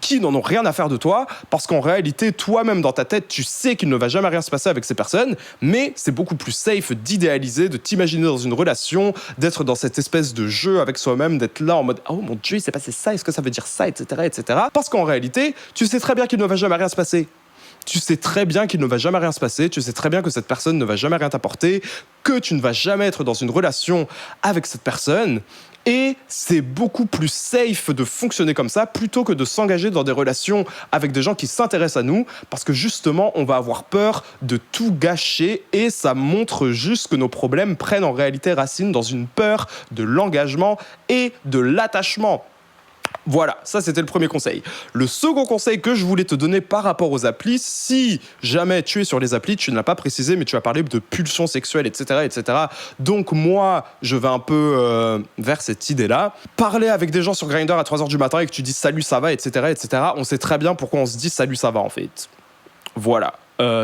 qui n'en ont rien à faire de toi, parce qu'en réalité, toi-même dans ta tête, tu sais qu'il ne va jamais rien se passer avec ces personnes, mais c'est beaucoup plus safe d'idéaliser, de t'imaginer dans une relation, d'être dans cette espèce de jeu avec soi-même, d'être là en mode « Oh mon Dieu, il s'est passé ça, est-ce que ça veut dire ça, etc. etc. » Parce qu'en réalité, tu sais très bien qu'il ne va jamais rien se passer. Tu sais très bien qu'il ne va jamais rien se passer, tu sais très bien que cette personne ne va jamais rien t'apporter, que tu ne vas jamais être dans une relation avec cette personne. Et c'est beaucoup plus safe de fonctionner comme ça plutôt que de s'engager dans des relations avec des gens qui s'intéressent à nous parce que justement, on va avoir peur de tout gâcher et ça montre juste que nos problèmes prennent en réalité racine dans une peur de l'engagement et de l'attachement. Voilà, ça c'était le premier conseil. Le second conseil que je voulais te donner par rapport aux applis, si jamais tu es sur les applis, tu ne l'as pas précisé, mais tu as parlé de pulsions sexuelles, etc., etc. Donc moi, je vais un peu vers cette idée-là. Parler avec des gens sur Grindr à 3h du matin et que tu dis « salut, ça va », etc., etc., on sait très bien pourquoi on se dit « salut, ça va » en fait. Voilà.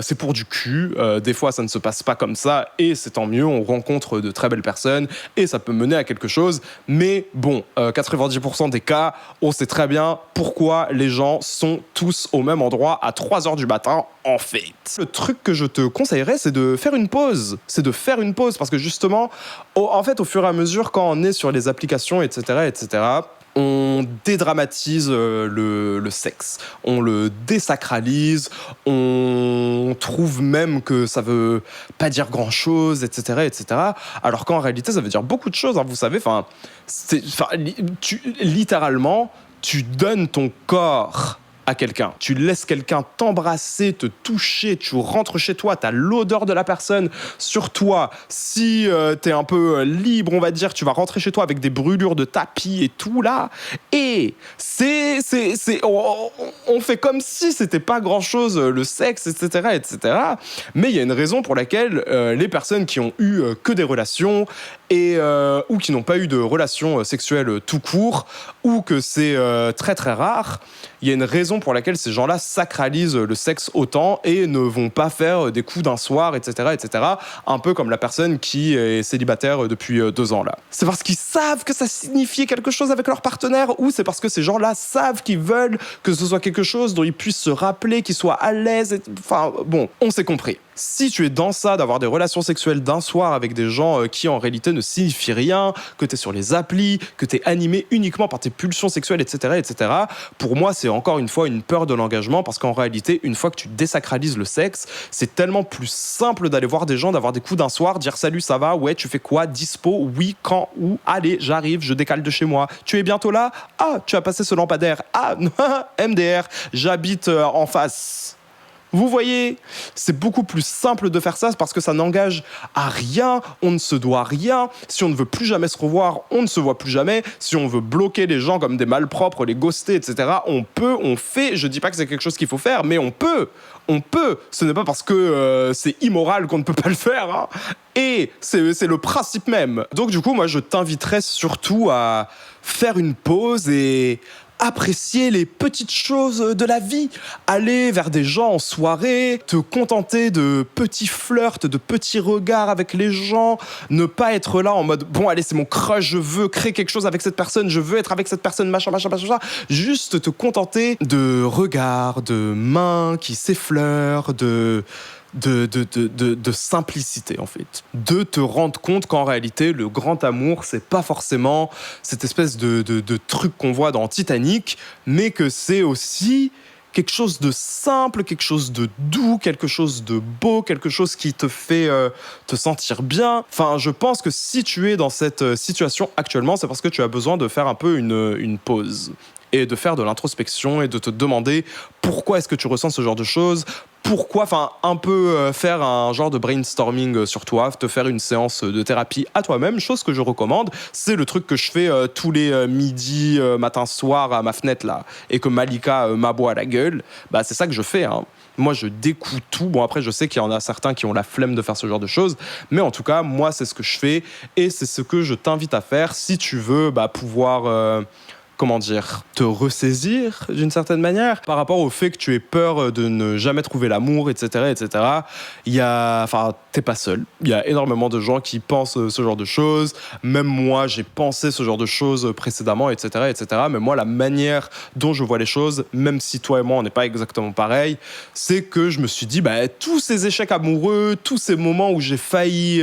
C'est pour du cul, des fois ça ne se passe pas comme ça et c'est tant mieux, on rencontre de très belles personnes et ça peut mener à quelque chose, mais bon, 90% des cas, on sait très bien pourquoi les gens sont tous au même endroit à 3h du matin en fait. Le truc que je te conseillerais, c'est de faire une pause, parce que justement, en fait au fur et à mesure quand on est sur les applications, etc., etc., on dédramatise le sexe, on le désacralise, on trouve même que ça veut pas dire grand-chose, etc., etc. Alors qu'en réalité, ça veut dire beaucoup de choses, hein, vous savez. Littéralement, tu donnes ton corps à quelqu'un. Tu laisses quelqu'un t'embrasser, te toucher, tu rentres chez toi, t'as l'odeur de la personne sur toi. Si t'es un peu libre, on va dire, tu vas rentrer chez toi avec des brûlures de tapis et tout là. Et on fait comme si c'était pas grand-chose, le sexe, etc., etc. Mais il y a une raison pour laquelle les personnes qui ont eu que des relations ou qui n'ont pas eu de relations sexuelles tout court, ou que c'est très très rare, il y a une raison pour laquelle ces gens-là sacralisent le sexe autant et ne vont pas faire des coups d'un soir, etc., etc. Un peu comme la personne qui est célibataire depuis 2 ans là. C'est parce qu'ils savent que ça signifie quelque chose avec leur partenaire, ou c'est parce que ces gens-là savent qu'ils veulent que ce soit quelque chose dont ils puissent se rappeler, qu'ils soient à l'aise. Enfin bon, on s'est compris. Si tu es dans ça, d'avoir des relations sexuelles d'un soir avec des gens qui en réalité ne signifient rien, que tu es sur les applis, que tu es animé uniquement par tes pulsions sexuelles, etc., etc., pour moi, c'est encore une fois une peur de l'engagement parce qu'en réalité, une fois que tu désacralises le sexe, c'est tellement plus simple d'aller voir des gens, d'avoir des coups d'un soir, dire salut, ça va, ouais, tu fais quoi, dispo, oui, quand, où, allez, j'arrive, je décale de chez moi. Tu es bientôt là? Ah, tu as passé ce lampadaire. Ah, MDR, j'habite en face. Vous voyez, c'est beaucoup plus simple de faire ça parce que ça n'engage à rien, on ne se doit rien. Si on ne veut plus jamais se revoir, on ne se voit plus jamais. Si on veut bloquer les gens comme des malpropres, les ghoster, etc., on peut, on fait. Je dis pas que c'est quelque chose qu'il faut faire, mais on peut. Ce n'est pas parce que c'est immoral qu'on ne peut pas le faire. Hein. Et c'est le principe même. Donc du coup, moi, je t'inviterais surtout à faire une pause et apprécier les petites choses de la vie, aller vers des gens en soirée, te contenter de petits flirts, de petits regards avec les gens, ne pas être là en mode bon allez c'est mon crush, je veux créer quelque chose avec cette personne, je veux être avec cette personne, machin, juste te contenter de regards, de mains qui s'effleurent, de simplicité en fait, de te rendre compte qu'en réalité le grand amour c'est pas forcément cette espèce de truc qu'on voit dans Titanic, mais que c'est aussi quelque chose de simple, quelque chose de doux, quelque chose de beau, quelque chose qui te fait te sentir bien. Enfin, je pense que si tu es dans cette situation actuellement, c'est parce que tu as besoin de faire un peu une pause et de faire de l'introspection et de te demander pourquoi est-ce que tu ressens ce genre de choses, pourquoi, enfin un peu faire un genre de brainstorming sur toi, te faire une séance de thérapie à toi-même, chose que je recommande. C'est le truc que je fais tous les midis, matin, soir à ma fenêtre là, et que Malika m'aboie à la gueule. Bah c'est ça que je fais, hein. Moi, je découle tout. Bon, après, je sais qu'il y en a certains qui ont la flemme de faire ce genre de choses. Mais en tout cas, moi, c'est ce que je fais. Et c'est ce que je t'invite à faire si tu veux pouvoir... comment dire, te ressaisir d'une certaine manière par rapport au fait que tu aies peur de ne jamais trouver l'amour, etc., etc. T'es pas seul. Il y a énormément de gens qui pensent ce genre de choses. Même moi, j'ai pensé ce genre de choses précédemment, etc., etc. Mais moi, la manière dont je vois les choses, même si toi et moi, on n'est pas exactement pareil, c'est que je me suis dit, tous ces échecs amoureux, tous ces moments où j'ai failli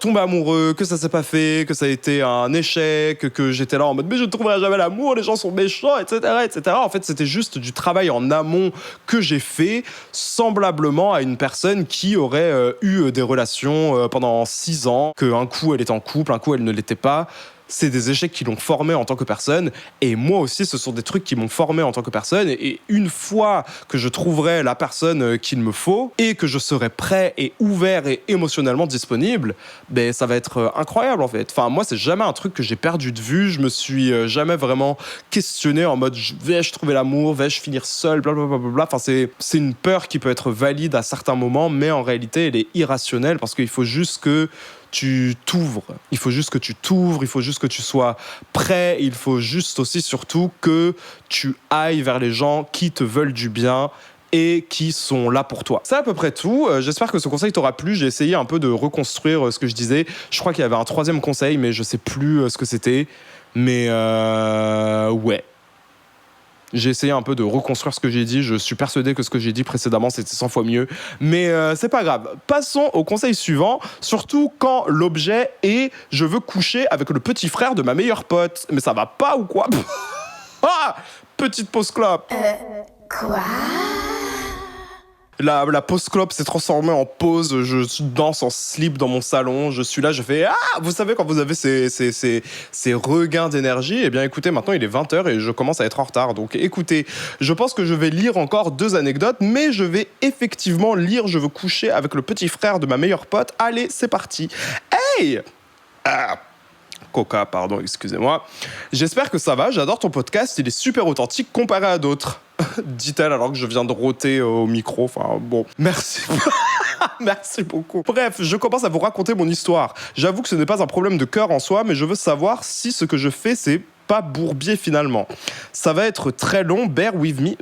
tomber amoureux, que ça s'est pas fait, que ça a été un échec, que j'étais là en mode, mais je ne trouverai jamais l'amour, les gens sont méchants, etc., etc. En fait, c'était juste du travail en amont que j'ai fait, semblablement à une personne qui aurait eu des relations pendant 6 ans, qu'un coup elle était en couple, un coup elle ne l'était pas. C'est des échecs qui l'ont formé en tant que personne, et moi aussi ce sont des trucs qui m'ont formé en tant que personne, et une fois que je trouverai la personne qu'il me faut, et que je serai prêt et ouvert et émotionnellement disponible, ça va être incroyable en fait. Enfin, moi c'est jamais un truc que j'ai perdu de vue, je me suis jamais vraiment questionné en mode vais-je trouver l'amour, vais-je finir seul, blablabla. Enfin, c'est une peur qui peut être valide à certains moments, mais en réalité elle est irrationnelle, parce qu'il faut juste que tu t'ouvres. Il faut juste que tu t'ouvres, il faut juste que tu sois prêt, il faut juste aussi surtout que tu ailles vers les gens qui te veulent du bien et qui sont là pour toi. C'est à peu près tout. J'espère que ce conseil t'aura plu. J'ai essayé un peu de reconstruire ce que je disais. Je crois qu'il y avait un 3e conseil, mais je sais plus ce que c'était. Mais ouais. J'ai essayé un peu de reconstruire ce que j'ai dit. Je suis persuadé que ce que j'ai dit précédemment, c'était 100 fois mieux. Mais c'est pas grave. Passons au conseil suivant. Surtout quand l'objet est « je veux coucher avec le petit frère de ma meilleure pote ». Mais ça va pas ou quoi? Ah, petite pause clope. Quoi? La pause clope s'est transformée en pause. Je danse en slip dans mon salon. Je suis là, je fais « Ah !» Vous savez, quand vous avez ces regains d'énergie, eh bien écoutez, maintenant il est 20h et je commence à être en retard. Donc écoutez, je pense que je vais lire encore 2 anecdotes, mais je vais effectivement lire « Je veux coucher avec le petit frère de ma meilleure pote ». Allez, c'est parti. Hey! Coca, pardon, excusez-moi. J'espère que ça va, j'adore ton podcast, il est super authentique comparé à d'autres. Dit-elle alors que je viens de rôter au micro, enfin bon, merci. Merci beaucoup. Bref, je commence à vous raconter mon histoire. J'avoue que ce n'est pas un problème de cœur en soi, mais je veux savoir si ce que je fais, c'est pas bourbier finalement. Ça va être très long, bear with me.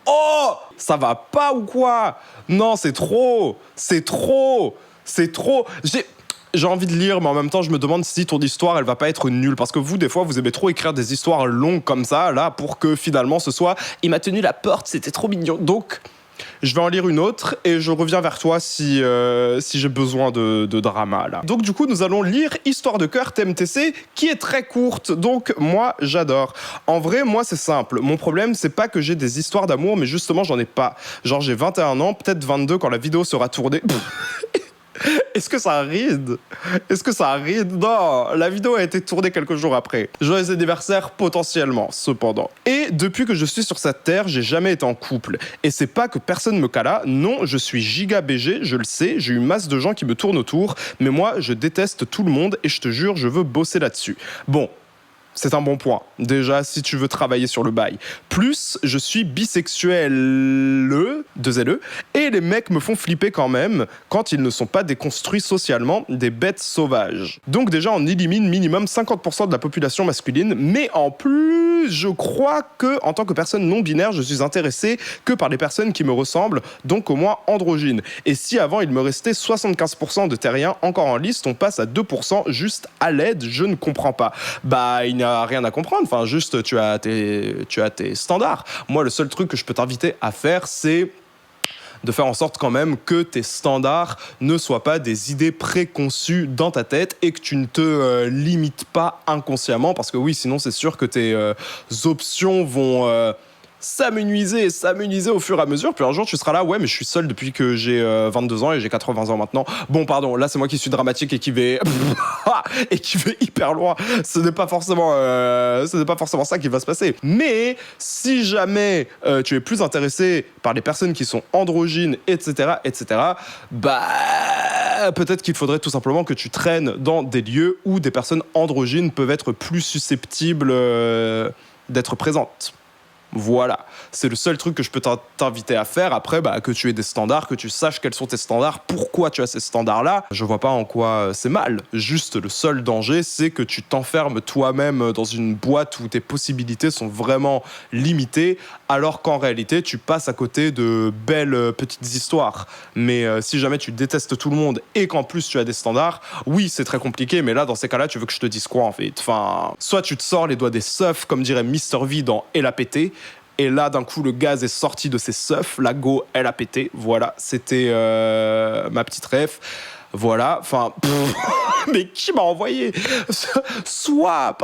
Oh! Ça va pas ou quoi? Non, c'est trop! J'ai envie de lire, mais en même temps, je me demande si ton histoire, elle va pas être nulle. Parce que vous, des fois, vous aimez trop écrire des histoires longues comme ça, là, pour que finalement, ce soit « Il m'a tenu la porte, c'était trop mignon. » Donc, je vais en lire une autre et je reviens vers toi si j'ai besoin de drama, là. Donc, du coup, nous allons lire Histoire de cœur TMTC, qui est très courte. Donc, moi, j'adore. En vrai, moi, c'est simple. Mon problème, c'est pas que j'ai des histoires d'amour, mais justement, j'en ai pas. Genre, j'ai 21 ans, peut-être 22 quand la vidéo sera tournée. Est-ce que ça ride? Non, la vidéo a été tournée quelques jours après. Joyeux anniversaire potentiellement, cependant. Et depuis que je suis sur cette terre, j'ai jamais été en couple. Et c'est pas que personne me cala, non, je suis giga BG, je le sais, j'ai une masse de gens qui me tournent autour, mais moi, je déteste tout le monde et je te jure, je veux bosser là-dessus. Bon. C'est un bon point. Déjà, si tu veux travailler sur le bail. Plus, je suis bisexuel, 2 LE, et les mecs me font flipper quand même quand ils ne sont pas déconstruits socialement, des bêtes sauvages. Donc déjà, on élimine minimum 50% de la population masculine, mais en plus, je crois que, en tant que personne non binaire, je suis intéressé que par les personnes qui me ressemblent, donc au moins androgynes. Et si avant, il me restait 75% de terriens encore en liste, on passe à 2% juste à l'aide, je ne comprends pas. Il n'y a rien à comprendre, enfin juste tu as tes standards. Moi, le seul truc que je peux t'inviter à faire, c'est de faire en sorte quand même que tes standards ne soient pas des idées préconçues dans ta tête et que tu ne te limites pas inconsciemment, parce que oui, sinon c'est sûr que tes options vont s'amenuiser au fur et à mesure. Puis un jour, tu seras là, ouais, mais je suis seul depuis que j'ai 22 ans et j'ai 80 ans maintenant. Bon, pardon, là, c'est moi qui suis dramatique et qui vais hyper loin. Ce n'est pas forcément ça qui va se passer. Mais si jamais tu es plus intéressé par les personnes qui sont androgynes, etc., bah peut-être qu'il faudrait tout simplement que tu traînes dans des lieux où des personnes androgynes peuvent être plus susceptibles d'être présentes. Voilà, c'est le seul truc que je peux t'inviter à faire. Après, bah, que tu aies des standards, que tu saches quels sont tes standards, pourquoi tu as ces standards-là. Je vois pas en quoi c'est mal. Juste, le seul danger, c'est que tu t'enfermes toi-même dans une boîte où tes possibilités sont vraiment limitées, alors qu'en réalité, tu passes à côté de belles petites histoires. Mais si jamais tu détestes tout le monde et qu'en plus tu as des standards, oui, c'est très compliqué, mais là, dans ces cas-là, tu veux que je te dise quoi, en fait? Enfin, soit tu te sors les doigts des seufs, comme dirait Mr. V dans Elle a pété, et là, d'un coup, le gaz est sorti de ses seufs. La go, elle a pété. Voilà, c'était ma petite ref. Voilà, enfin... mais qui m'a envoyé? Soit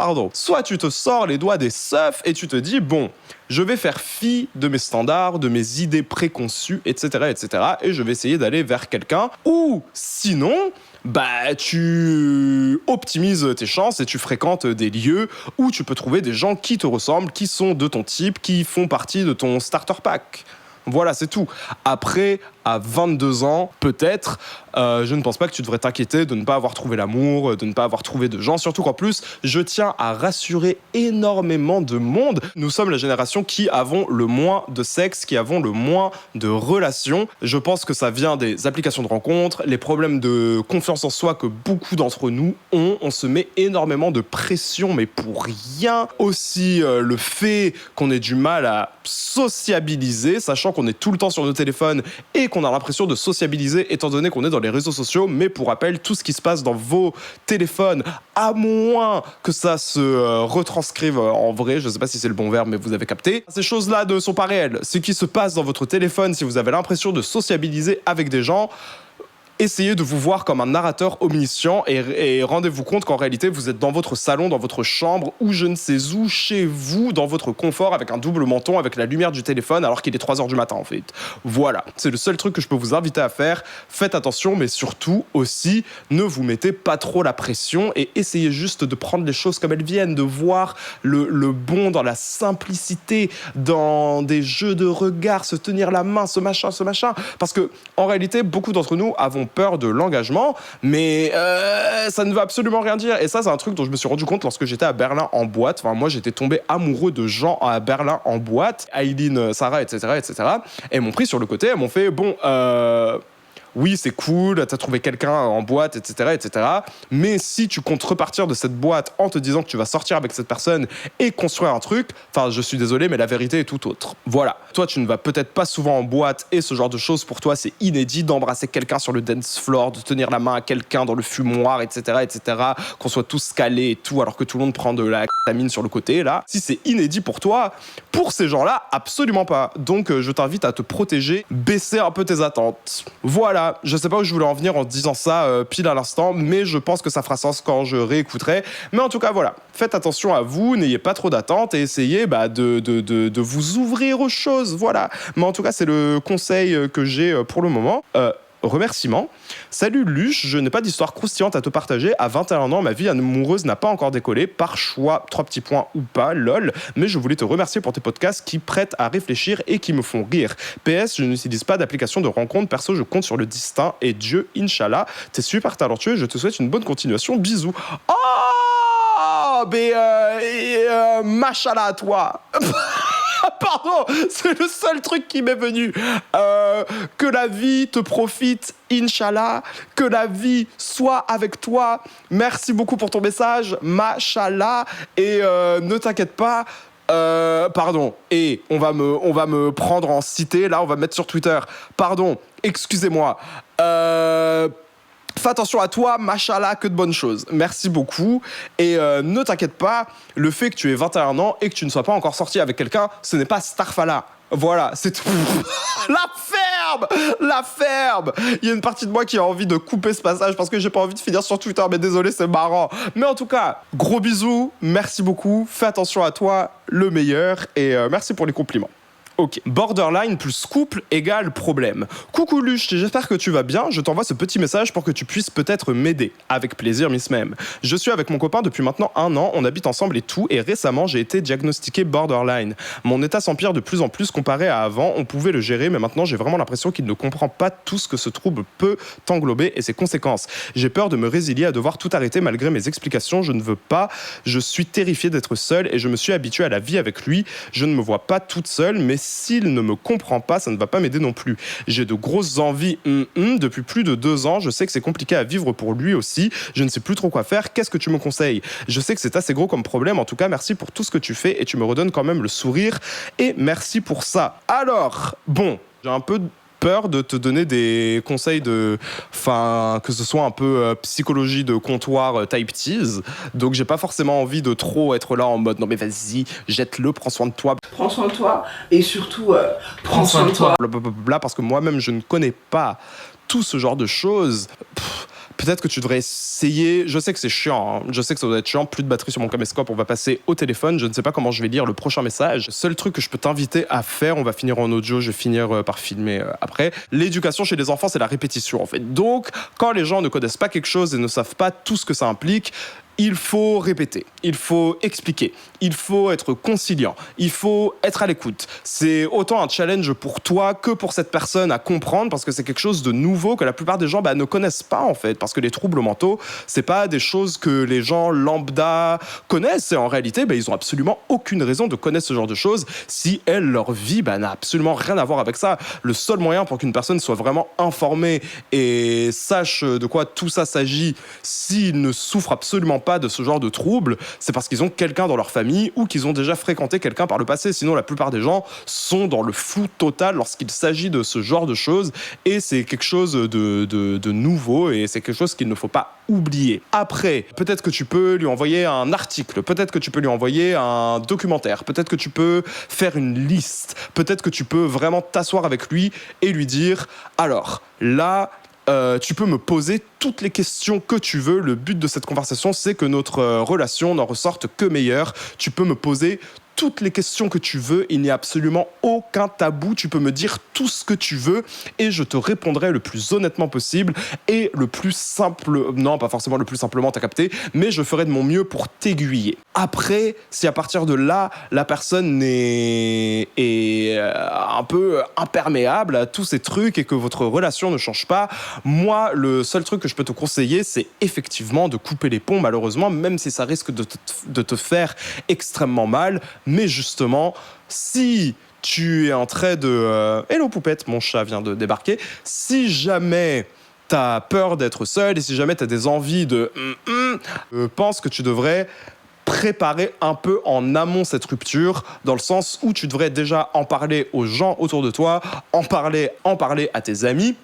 tu te sors les doigts des seufs et tu te dis, bon, je vais faire fi de mes standards, de mes idées préconçues, etc., et je vais essayer d'aller vers quelqu'un. Ou sinon... bah, tu optimises tes chances et tu fréquentes des lieux où tu peux trouver des gens qui te ressemblent, qui sont de ton type, qui font partie de ton starter pack. Voilà, c'est tout. Après, à 22 ans, peut-être, je ne pense pas que tu devrais t'inquiéter de ne pas avoir trouvé l'amour, de ne pas avoir trouvé de gens. Surtout qu'en plus, je tiens à rassurer énormément de monde. Nous sommes la génération qui avons le moins de sexe, qui avons le moins de relations. Je pense que ça vient des applications de rencontres, les problèmes de confiance en soi que beaucoup d'entre nous ont. On se met énormément de pression, mais pour rien. Aussi, le fait qu'on ait du mal à sociabiliser, sachant qu'on est tout le temps sur nos téléphones et qu'on a l'impression de sociabiliser étant donné qu'on est dans les réseaux sociaux. Mais pour rappel, tout ce qui se passe dans vos téléphones, à moins que ça se retranscrive en vrai, je ne sais pas si c'est le bon verbe, mais vous avez capté, ces choses-là ne sont pas réelles. Ce qui se passe dans votre téléphone, si vous avez l'impression de sociabiliser avec des gens, essayez de vous voir comme un narrateur omniscient et rendez-vous compte qu'en réalité, vous êtes dans votre salon, dans votre chambre, ou je ne sais où, chez vous, dans votre confort, avec un double menton, avec la lumière du téléphone, alors qu'il est 3h du matin, en fait. Voilà, c'est le seul truc que je peux vous inviter à faire. Faites attention, mais surtout, aussi, ne vous mettez pas trop la pression et essayez juste de prendre les choses comme elles viennent, de voir le bon dans la simplicité, dans des jeux de regard, se tenir la main, ce machin. Parce que, en réalité, beaucoup d'entre nous avons peur de l'engagement, mais ça ne veut absolument rien dire. Et ça, c'est un truc dont je me suis rendu compte lorsque j'étais à Berlin en boîte. Enfin, moi, j'étais tombé amoureux de gens à Berlin en boîte. Aileen, Sarah, etc. Elles m'ont pris sur le côté, elles m'ont fait, bon, oui, c'est cool, t'as trouvé quelqu'un en boîte, etc. Mais si tu comptes repartir de cette boîte en te disant que tu vas sortir avec cette personne et construire un truc, enfin, je suis désolé, mais la vérité est tout autre. Voilà. Toi, tu ne vas peut-être pas souvent en boîte et ce genre de choses, pour toi, c'est inédit d'embrasser quelqu'un sur le dance floor, de tenir la main à quelqu'un dans le fumoir, etc. Qu'on soit tous calés et tout, alors que tout le monde prend de la kétamine sur le côté, là. Si c'est inédit pour toi, pour ces gens-là, absolument pas. Donc, je t'invite à te protéger, baisser un peu tes attentes. Voilà. Je sais pas où je voulais en venir en disant ça pile à l'instant, mais je pense que ça fera sens quand je réécouterai. Mais en tout cas, voilà. Faites attention à vous, n'ayez pas trop d'attentes et essayez de vous ouvrir aux choses. Voilà. Mais en tout cas, c'est le conseil que j'ai pour le moment. Remerciements. Salut Luche, je n'ai pas d'histoire croustillante à te partager. À 21 ans, ma vie amoureuse n'a pas encore décollé, par choix, 3 petits points ou pas, lol. Mais je voulais te remercier pour tes podcasts qui prêtent à réfléchir et qui me font rire. PS, je n'utilise pas d'application de rencontre. Perso, je compte sur le destin et Dieu, Inch'Allah. T'es super talentueux et je te souhaite une bonne continuation. Bisous. Oh, mais machallah à toi. Pardon, c'est le seul truc qui m'est venu. Que la vie te profite, Inch'Allah. Que la vie soit avec toi. Merci beaucoup pour ton message, Machallah. Et ne t'inquiète pas. Pardon. Et on va me prendre en cité. Là, on va me mettre sur Twitter. Pardon. Excusez-moi. Fais attention à toi, machallah, que de bonnes choses. Merci beaucoup. Et ne t'inquiète pas, le fait que tu aies 21 ans et que tu ne sois pas encore sorti avec quelqu'un, ce n'est pas Starfala. Voilà, c'est tout. La ferme. Il y a une partie de moi qui a envie de couper ce passage parce que j'ai pas envie de finir sur Twitter, mais désolé, c'est marrant. Mais en tout cas, gros bisous, merci beaucoup, fais attention à toi, le meilleur, et merci pour les compliments. Ok. Borderline plus couple égale problème. Coucou Luche, j'espère que tu vas bien. Je t'envoie ce petit message pour que tu puisses peut-être m'aider. Avec plaisir, Miss Mem. Je suis avec mon copain depuis maintenant 1 an, on habite ensemble et tout, et récemment j'ai été diagnostiqué borderline. Mon état s'empire de plus en plus comparé à avant, on pouvait le gérer, mais maintenant j'ai vraiment l'impression qu'il ne comprend pas tout ce que ce trouble peut englober et ses conséquences. J'ai peur de me résilier à devoir tout arrêter malgré mes explications, je ne veux pas, je suis terrifiée d'être seule et je me suis habituée à la vie avec lui. Je ne me vois pas toute seule, mais s'il ne me comprend pas, ça ne va pas m'aider non plus. J'ai de grosses envies depuis plus de 2 ans. Je sais que c'est compliqué à vivre pour lui aussi. Je ne sais plus trop quoi faire. Qu'est-ce que tu me conseilles ? Je sais que c'est assez gros comme problème. En tout cas, merci pour tout ce que tu fais et tu me redonnes quand même le sourire. Et merci pour ça. Alors, bon, j'ai un peu peur de te donner des conseils que ce soit un peu psychologie de comptoir type tease. Donc j'ai pas forcément envie de trop être là en mode non mais vas-y, jette-le, prends soin de toi. Prends soin de toi et surtout prends soin de toi. Blablabla, parce que moi-même je ne connais pas tout ce genre de choses. Peut-être que tu devrais essayer, je sais que c'est chiant, hein. Je sais que ça doit être chiant, plus de batterie sur mon caméscope, on va passer au téléphone, je ne sais pas comment je vais lire le prochain message. Seul truc que je peux t'inviter à faire, on va finir en audio, je vais finir par filmer après. L'éducation chez les enfants, c'est la répétition en fait. Donc, quand les gens ne connaissent pas quelque chose et ne savent pas tout ce que ça implique, il faut répéter, il faut expliquer, il faut être conciliant, il faut être à l'écoute. C'est autant un challenge pour toi que pour cette personne à comprendre parce que c'est quelque chose de nouveau que la plupart des gens ne connaissent pas en fait. Parce que les troubles mentaux, c'est pas des choses que les gens lambda connaissent et en réalité, ils ont absolument aucune raison de connaître ce genre de choses si leur vie n'a absolument rien à voir avec ça. Le seul moyen pour qu'une personne soit vraiment informée et sache de quoi tout ça s'agit s'il ne souffre absolument pas de ce genre de troubles, c'est parce qu'ils ont quelqu'un dans leur famille ou qu'ils ont déjà fréquenté quelqu'un par le passé. Sinon, la plupart des gens sont dans le flou total lorsqu'il s'agit de ce genre de choses et c'est quelque chose de nouveau et c'est quelque chose qu'il ne faut pas oublier. Après, peut-être que tu peux lui envoyer un article, peut-être que tu peux lui envoyer un documentaire, peut-être que tu peux faire une liste, peut-être que tu peux vraiment t'asseoir avec lui et lui dire « Alors, là, tu peux me poser toutes les questions que tu veux. Le but de cette conversation, c'est que notre relation n'en ressorte que meilleure. Tu peux me poser toutes les questions que tu veux. Il n'y a absolument aucun tabou. Tu peux me dire tout ce que tu veux et je te répondrai le plus honnêtement possible et le plus simple... Non, pas forcément le plus simplement, t'as capté, mais je ferai de mon mieux pour t'aiguiller. Après, si à partir de là, la personne est un peu imperméable à tous ces trucs et que votre relation ne change pas, moi, le seul truc que je peux te conseiller, c'est effectivement de couper les ponts, malheureusement, même si ça risque de te faire extrêmement mal. Mais justement, si tu es en train de... Hello poupette, mon chat vient de débarquer. Si jamais t'as peur d'être seul et si jamais t'as des envies de... pense que tu devrais préparer un peu en amont cette rupture, dans le sens où tu devrais déjà en parler aux gens autour de toi, en parler à tes amis.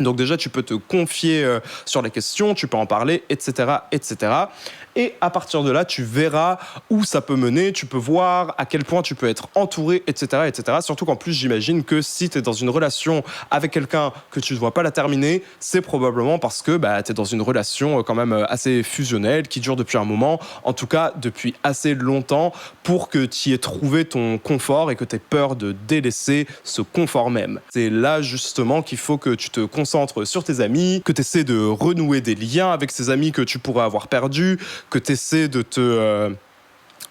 Donc déjà, tu peux te confier sur les questions, tu peux en parler, etc., etc. Et à partir de là, tu verras où ça peut mener, tu peux voir à quel point tu peux être entouré, etc., etc. Surtout qu'en plus, j'imagine que si tu es dans une relation avec quelqu'un que tu ne vois pas la terminer, c'est probablement parce que tu es dans une relation quand même assez fusionnelle, qui dure depuis un moment, en tout cas depuis assez longtemps, pour que tu y aies trouvé ton confort et que tu aies peur de délaisser ce confort même. C'est là justement qu'il faut que tu te concentres sur tes amis, que tu essaies de renouer des liens avec ces amis que tu pourrais avoir perdus, que tu essaies de te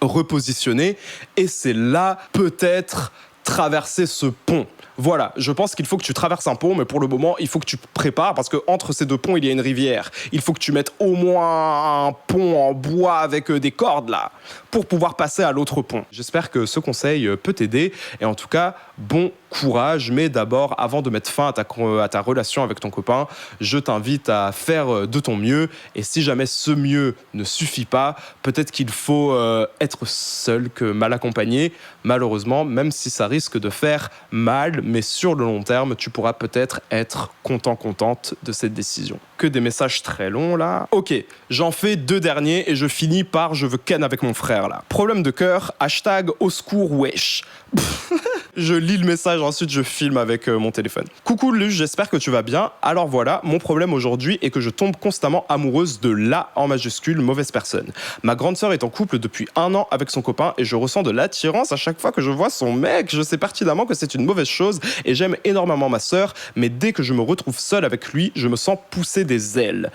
repositionner. Et c'est là, peut-être, traverser ce pont. Voilà, je pense qu'il faut que tu traverses un pont, mais pour le moment, il faut que tu prépares, parce qu'entre ces 2 ponts, il y a une rivière. Il faut que tu mettes au moins un pont en bois avec des cordes, là, pour pouvoir passer à l'autre pont. J'espère que ce conseil peut t'aider, et en tout cas, bon courage, mais d'abord, avant de mettre fin à ta relation avec ton copain, je t'invite à faire de ton mieux, et si jamais ce mieux ne suffit pas, peut-être qu'il faut être seul que mal accompagné, malheureusement, même si ça risque de faire mal, mais sur le long terme, tu pourras peut-être être contente de cette décision. Que des messages très longs, là. Ok, j'en fais 2 derniers et je finis par « je veux ken avec mon frère », là. Problème de cœur, #au secours wesh. Je lis lis le message, ensuite je filme avec mon téléphone. Coucou Luce, j'espère que tu vas bien. Alors voilà, mon problème aujourd'hui est que je tombe constamment amoureuse de la, en majuscule, mauvaise personne. Ma grande sœur est en couple depuis 1 an avec son copain et je ressens de l'attirance à chaque fois que je vois son mec. Je sais pertinemment que c'est une mauvaise chose et j'aime énormément ma sœur, mais dès que je me retrouve seule avec lui, je me sens pousser des ailes.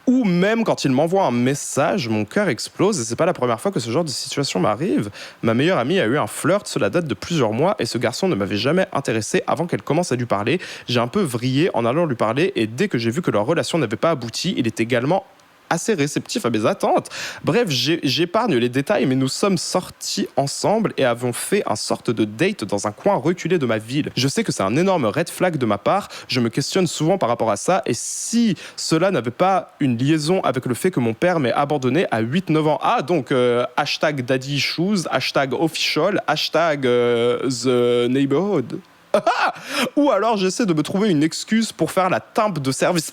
Ou même quand il m'envoie un message, mon cœur explose et c'est pas la première fois que ce genre de situation m'arrive. Ma meilleure amie a eu un flirt, cela date de plusieurs mois et ce garçon ne m'avait jamais intéressé avant qu'elle commence à lui parler. J'ai un peu vrillé en allant lui parler et dès que j'ai vu que leur relation n'avait pas abouti, il était également assez réceptif à mes attentes. Bref, j'épargne les détails, mais nous sommes sortis ensemble et avons fait un sorte de date dans un coin reculé de ma ville. Je sais que c'est un énorme red flag de ma part, je me questionne souvent par rapport à ça, et si cela n'avait pas une liaison avec le fait que mon père m'ait abandonné à 8-9 ans. Ah, donc, hashtag daddy issues, hashtag official, hashtag the neighborhood. Ou alors j'essaie de me trouver une excuse pour faire la timbre de service.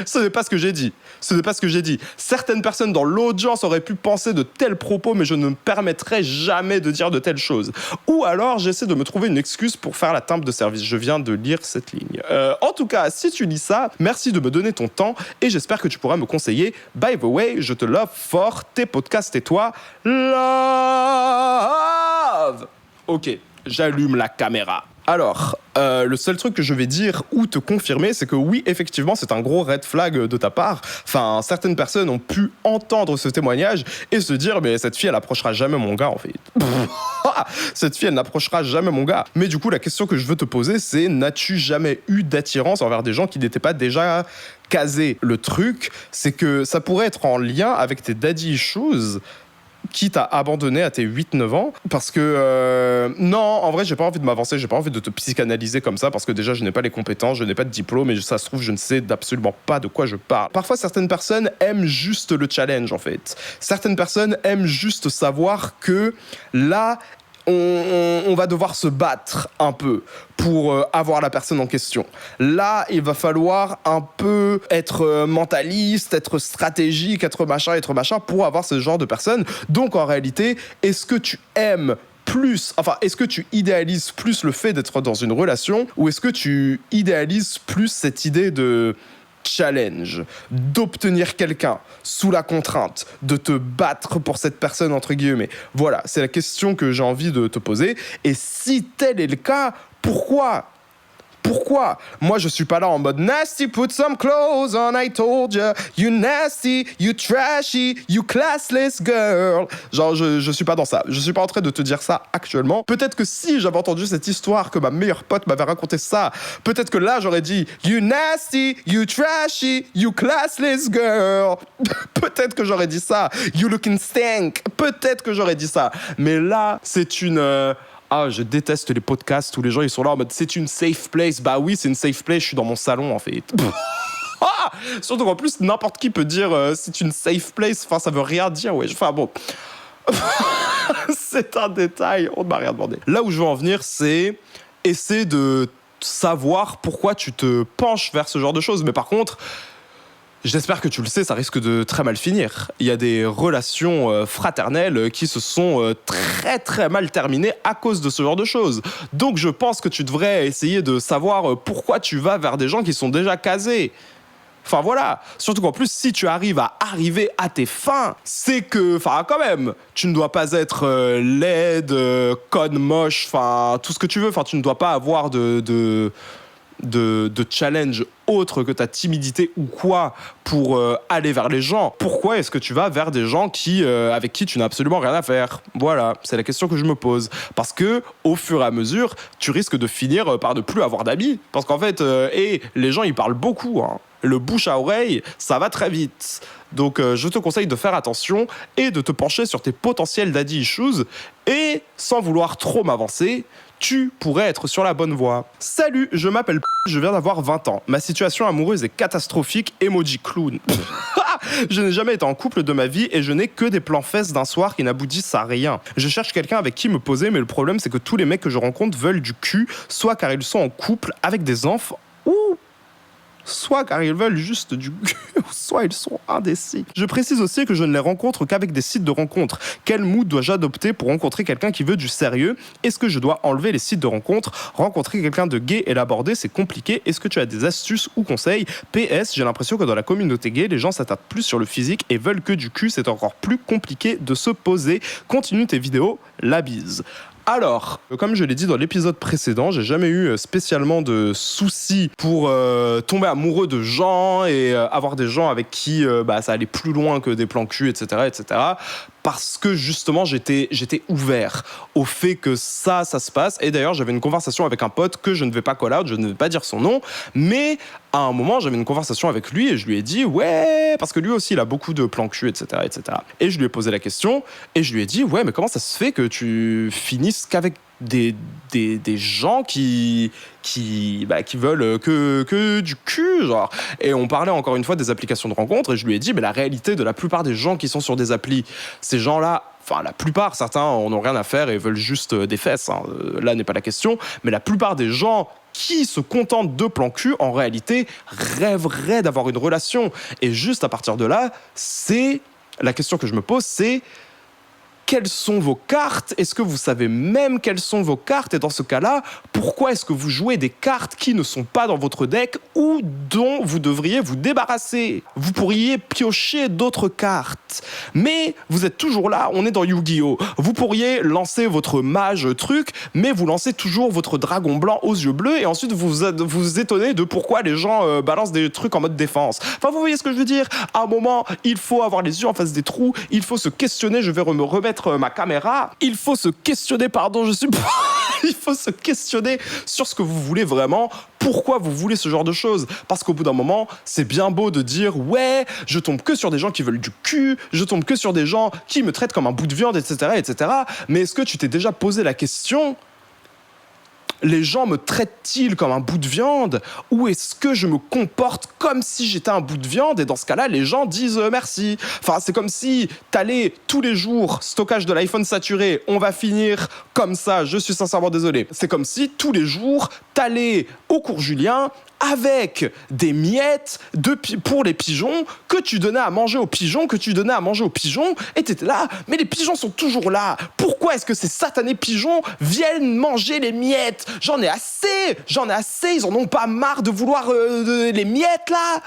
Ce n'est pas ce que j'ai dit. Ce n'est pas ce que j'ai dit. Certaines personnes dans l'audience auraient pu penser de tels propos, mais je ne me permettrai jamais de dire de telles choses. Ou alors j'essaie de me trouver une excuse pour faire la timbre de service. Je viens de lire cette ligne. En tout cas, si tu lis ça, merci de me donner ton temps et j'espère que tu pourras me conseiller. By the way, je te love fort. Tes podcasts et toi, love. Ok. J'allume la caméra. Alors, le seul truc que je vais dire ou te confirmer, c'est que oui, effectivement, c'est un gros red flag de ta part. Enfin, certaines personnes ont pu entendre ce témoignage et se dire, mais cette fille, elle approchera jamais mon gars, en fait. Cette fille, elle n'approchera jamais mon gars. Mais du coup, la question que je veux te poser, c'est, n'as-tu jamais eu d'attirance envers des gens qui n'étaient pas déjà casés? Le truc, c'est que ça pourrait être en lien avec tes daddy issues, qui t'a abandonné à tes 8-9 ans, parce que non, en vrai j'ai pas envie de m'avancer, j'ai pas envie de te psychanalyser comme ça, parce que déjà je n'ai pas les compétences, je n'ai pas de diplôme et ça se trouve je ne sais absolument pas de quoi je parle. Parfois certaines personnes aiment juste le challenge en fait, certaines personnes aiment juste savoir que là on va devoir se battre un peu pour avoir la personne en question. Là, il va falloir un peu être mentaliste, être stratégique, être machin pour avoir ce genre de personne. Donc, en réalité, est-ce que tu aimes plus, enfin, est-ce que tu idéalises plus le fait d'être dans une relation ou est-ce que tu idéalises plus cette idée de challenge, d'obtenir quelqu'un sous la contrainte, de te battre pour cette personne entre guillemets. Voilà, c'est la question que j'ai envie de te poser. Et si tel est le cas, pourquoi ? Pourquoi ? Moi, je suis pas là en mode nasty, put some clothes on, I told you. You nasty, you trashy, you classless girl. Genre, je suis pas dans ça. Je suis pas en train de te dire ça actuellement. Peut-être que si j'avais entendu cette histoire, que ma meilleure pote m'avait raconté ça, peut-être que là, j'aurais dit you nasty, you trashy, you classless girl. Peut-être que j'aurais dit ça. You looking stank. Peut-être que j'aurais dit ça. Mais là, c'est une... Ah, je déteste les podcasts où les gens ils sont là en mode c'est une safe place. Bah oui, c'est une safe place, je suis dans mon salon en fait. Surtout qu'en plus, n'importe qui peut dire c'est une safe place. Enfin, ça veut rien dire, ouais. Enfin bon. C'est un détail, on ne m'a rien demandé. Là où je veux en venir, c'est essayer de savoir pourquoi tu te penches vers ce genre de choses. Mais par contre, j'espère que tu le sais, ça risque de très mal finir. Il y a des relations fraternelles qui se sont très très mal terminées à cause de ce genre de choses. Donc je pense que tu devrais essayer de savoir pourquoi tu vas vers des gens qui sont déjà casés. Enfin voilà, surtout qu'en plus si tu arrives à tes fins, c'est que, enfin quand même, tu ne dois pas être laide, conne, moche, enfin tout ce que tu veux, enfin tu ne dois pas avoir de challenge autre que ta timidité ou quoi pour aller vers les gens. Pourquoi est-ce que tu vas vers des gens avec qui tu n'as absolument rien à faire ? Voilà, c'est la question que je me pose. Parce que au fur et à mesure, tu risques de finir par ne plus avoir d'amis. Parce qu'en fait, les gens ils parlent beaucoup, hein. Le bouche à oreille, ça va très vite. Donc je te conseille de faire attention et de te pencher sur tes potentiels daddy issues. Et sans vouloir trop m'avancer, tu pourrais être sur la bonne voie. Salut, je m'appelle je viens d'avoir 20 ans. Ma situation amoureuse est catastrophique, emoji clown. Je n'ai jamais été en couple de ma vie et je n'ai que des plans fesses d'un soir qui n'aboutissent à rien. Je cherche quelqu'un avec qui me poser, mais le problème c'est que tous les mecs que je rencontre veulent du cul, soit car ils sont en couple avec des enfants, ou soit car ils veulent juste du cul, soit ils sont indécis. Je précise aussi que je ne les rencontre qu'avec des sites de rencontres. Quel mood dois-je adopter pour rencontrer quelqu'un qui veut du sérieux? Est-ce que je dois enlever les sites de rencontres? Rencontrer quelqu'un de gay et l'aborder, c'est compliqué. Est-ce que tu as des astuces ou conseils? PS, j'ai l'impression que dans la communauté gay, les gens s'attardent plus sur le physique et veulent que du cul. C'est encore plus compliqué de se poser. Continue tes vidéos, la bise. Alors, comme je l'ai dit dans l'épisode précédent, j'ai jamais eu spécialement de soucis pour tomber amoureux de gens et avoir des gens avec qui ça allait plus loin que des plans cul, etc., etc. Parce que justement, j'étais ouvert au fait que ça se passe. Et d'ailleurs, j'avais une conversation avec un pote que je ne vais pas call out, je ne vais pas dire son nom, mais à un moment, j'avais une conversation avec lui et je lui ai dit, ouais, parce que lui aussi, il a beaucoup de plans cul, etc., etc. Et je lui ai posé la question et je lui ai dit, ouais, mais comment ça se fait que tu finisses qu'avec des gens qui veulent que du cul, genre. Et on parlait encore une fois des applications de rencontres et je lui ai dit, mais la réalité de la plupart des gens qui sont sur des applis, ces gens-là, enfin la plupart, certains en ont rien à faire et veulent juste des fesses, hein. Là n'est pas la question, mais la plupart des gens qui se contentent de plan cul, en réalité, rêveraient d'avoir une relation. Et juste à partir de là, c'est la question que je me pose, c'est quelles sont vos cartes? Est-ce que vous savez même quelles sont vos cartes? Et dans ce cas-là, pourquoi est-ce que vous jouez des cartes qui ne sont pas dans votre deck ou dont vous devriez vous débarrasser? Vous pourriez piocher d'autres cartes. Mais vous êtes toujours là, on est dans Yu-Gi-Oh! Vous pourriez lancer votre mage truc, mais vous lancez toujours votre dragon blanc aux yeux bleus et ensuite vous étonnez de pourquoi les gens balancent des trucs en mode défense. Enfin, vous voyez ce que je veux dire? À un moment, il faut avoir les yeux en face des trous, il faut se questionner, je vais me remettre ma caméra, il faut se questionner, il faut se questionner sur ce que vous voulez vraiment, pourquoi vous voulez ce genre de choses. Parce qu'au bout d'un moment, c'est bien beau de dire, ouais, je tombe que sur des gens qui veulent du cul, je tombe que sur des gens qui me traitent comme un bout de viande, etc., etc. Mais est-ce que tu t'es déjà posé la question, les gens me traitent-ils comme un bout de viande ou est-ce que je me comporte comme si j'étais un bout de viande et dans ce cas-là, les gens disent merci. Enfin, c'est comme si t'allais tous les jours, stockage de l'iPhone saturé, on va finir comme ça, je suis sincèrement désolé. C'est comme si tous les jours, t'allais au cours Julien avec des miettes pour les pigeons que tu donnais à manger aux pigeons, et t'étais là, mais les pigeons sont toujours là. Pourquoi est-ce que ces satanés pigeons viennent manger les miettes? J'en ai assez, ils en ont pas marre de vouloir les miettes là.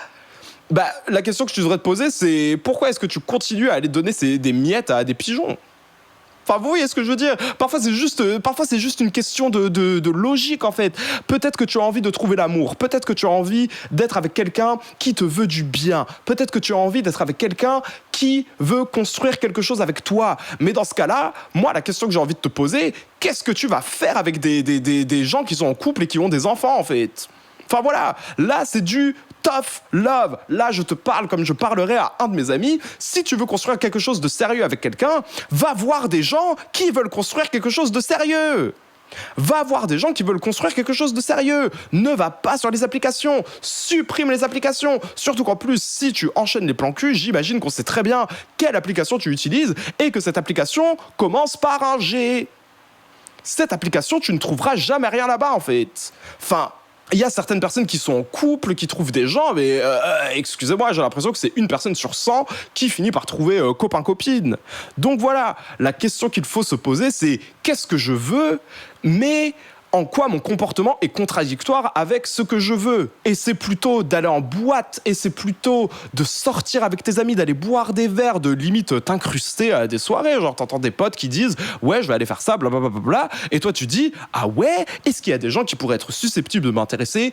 Bah, la question que je devrais te poser, c'est pourquoi est-ce que tu continues à aller donner des miettes à des pigeons? Enfin, vous voyez ce que je veux dire? Parfois, c'est juste une question de logique, en fait. Peut-être que tu as envie de trouver l'amour. Peut-être que tu as envie d'être avec quelqu'un qui te veut du bien. Peut-être que tu as envie d'être avec quelqu'un qui veut construire quelque chose avec toi. Mais dans ce cas-là, moi, la question que j'ai envie de te poser, qu'est-ce que tu vas faire avec des gens qui sont en couple et qui ont des enfants, en fait? Enfin, voilà. Là, c'est du tough love. Là, je te parle comme je parlerais à un de mes amis. Si tu veux construire quelque chose de sérieux avec quelqu'un, va voir des gens qui veulent construire quelque chose de sérieux. Va voir des gens qui veulent construire quelque chose de sérieux. Ne va pas sur les applications. Supprime les applications. Surtout qu'en plus, si tu enchaînes les plans cul, j'imagine qu'on sait très bien quelle application tu utilises et que cette application commence par un G. Cette application, tu ne trouveras jamais rien là-bas, en fait. Enfin, il y a certaines personnes qui sont en couple, qui trouvent des gens, mais excusez-moi, j'ai l'impression que c'est une personne sur 100 qui finit par trouver copain-copine. Donc voilà, la question qu'il faut se poser, c'est qu'est-ce que je veux, mais en quoi mon comportement est contradictoire avec ce que je veux. Et c'est plutôt d'aller en boîte, et c'est plutôt de sortir avec tes amis, d'aller boire des verres, de limite t'incruster à des soirées. Genre, t'entends des potes qui disent « Ouais, je vais aller faire ça, blablabla. » Et toi, tu dis « Ah ouais, est-ce qu'il y a des gens qui pourraient être susceptibles de m'intéresser?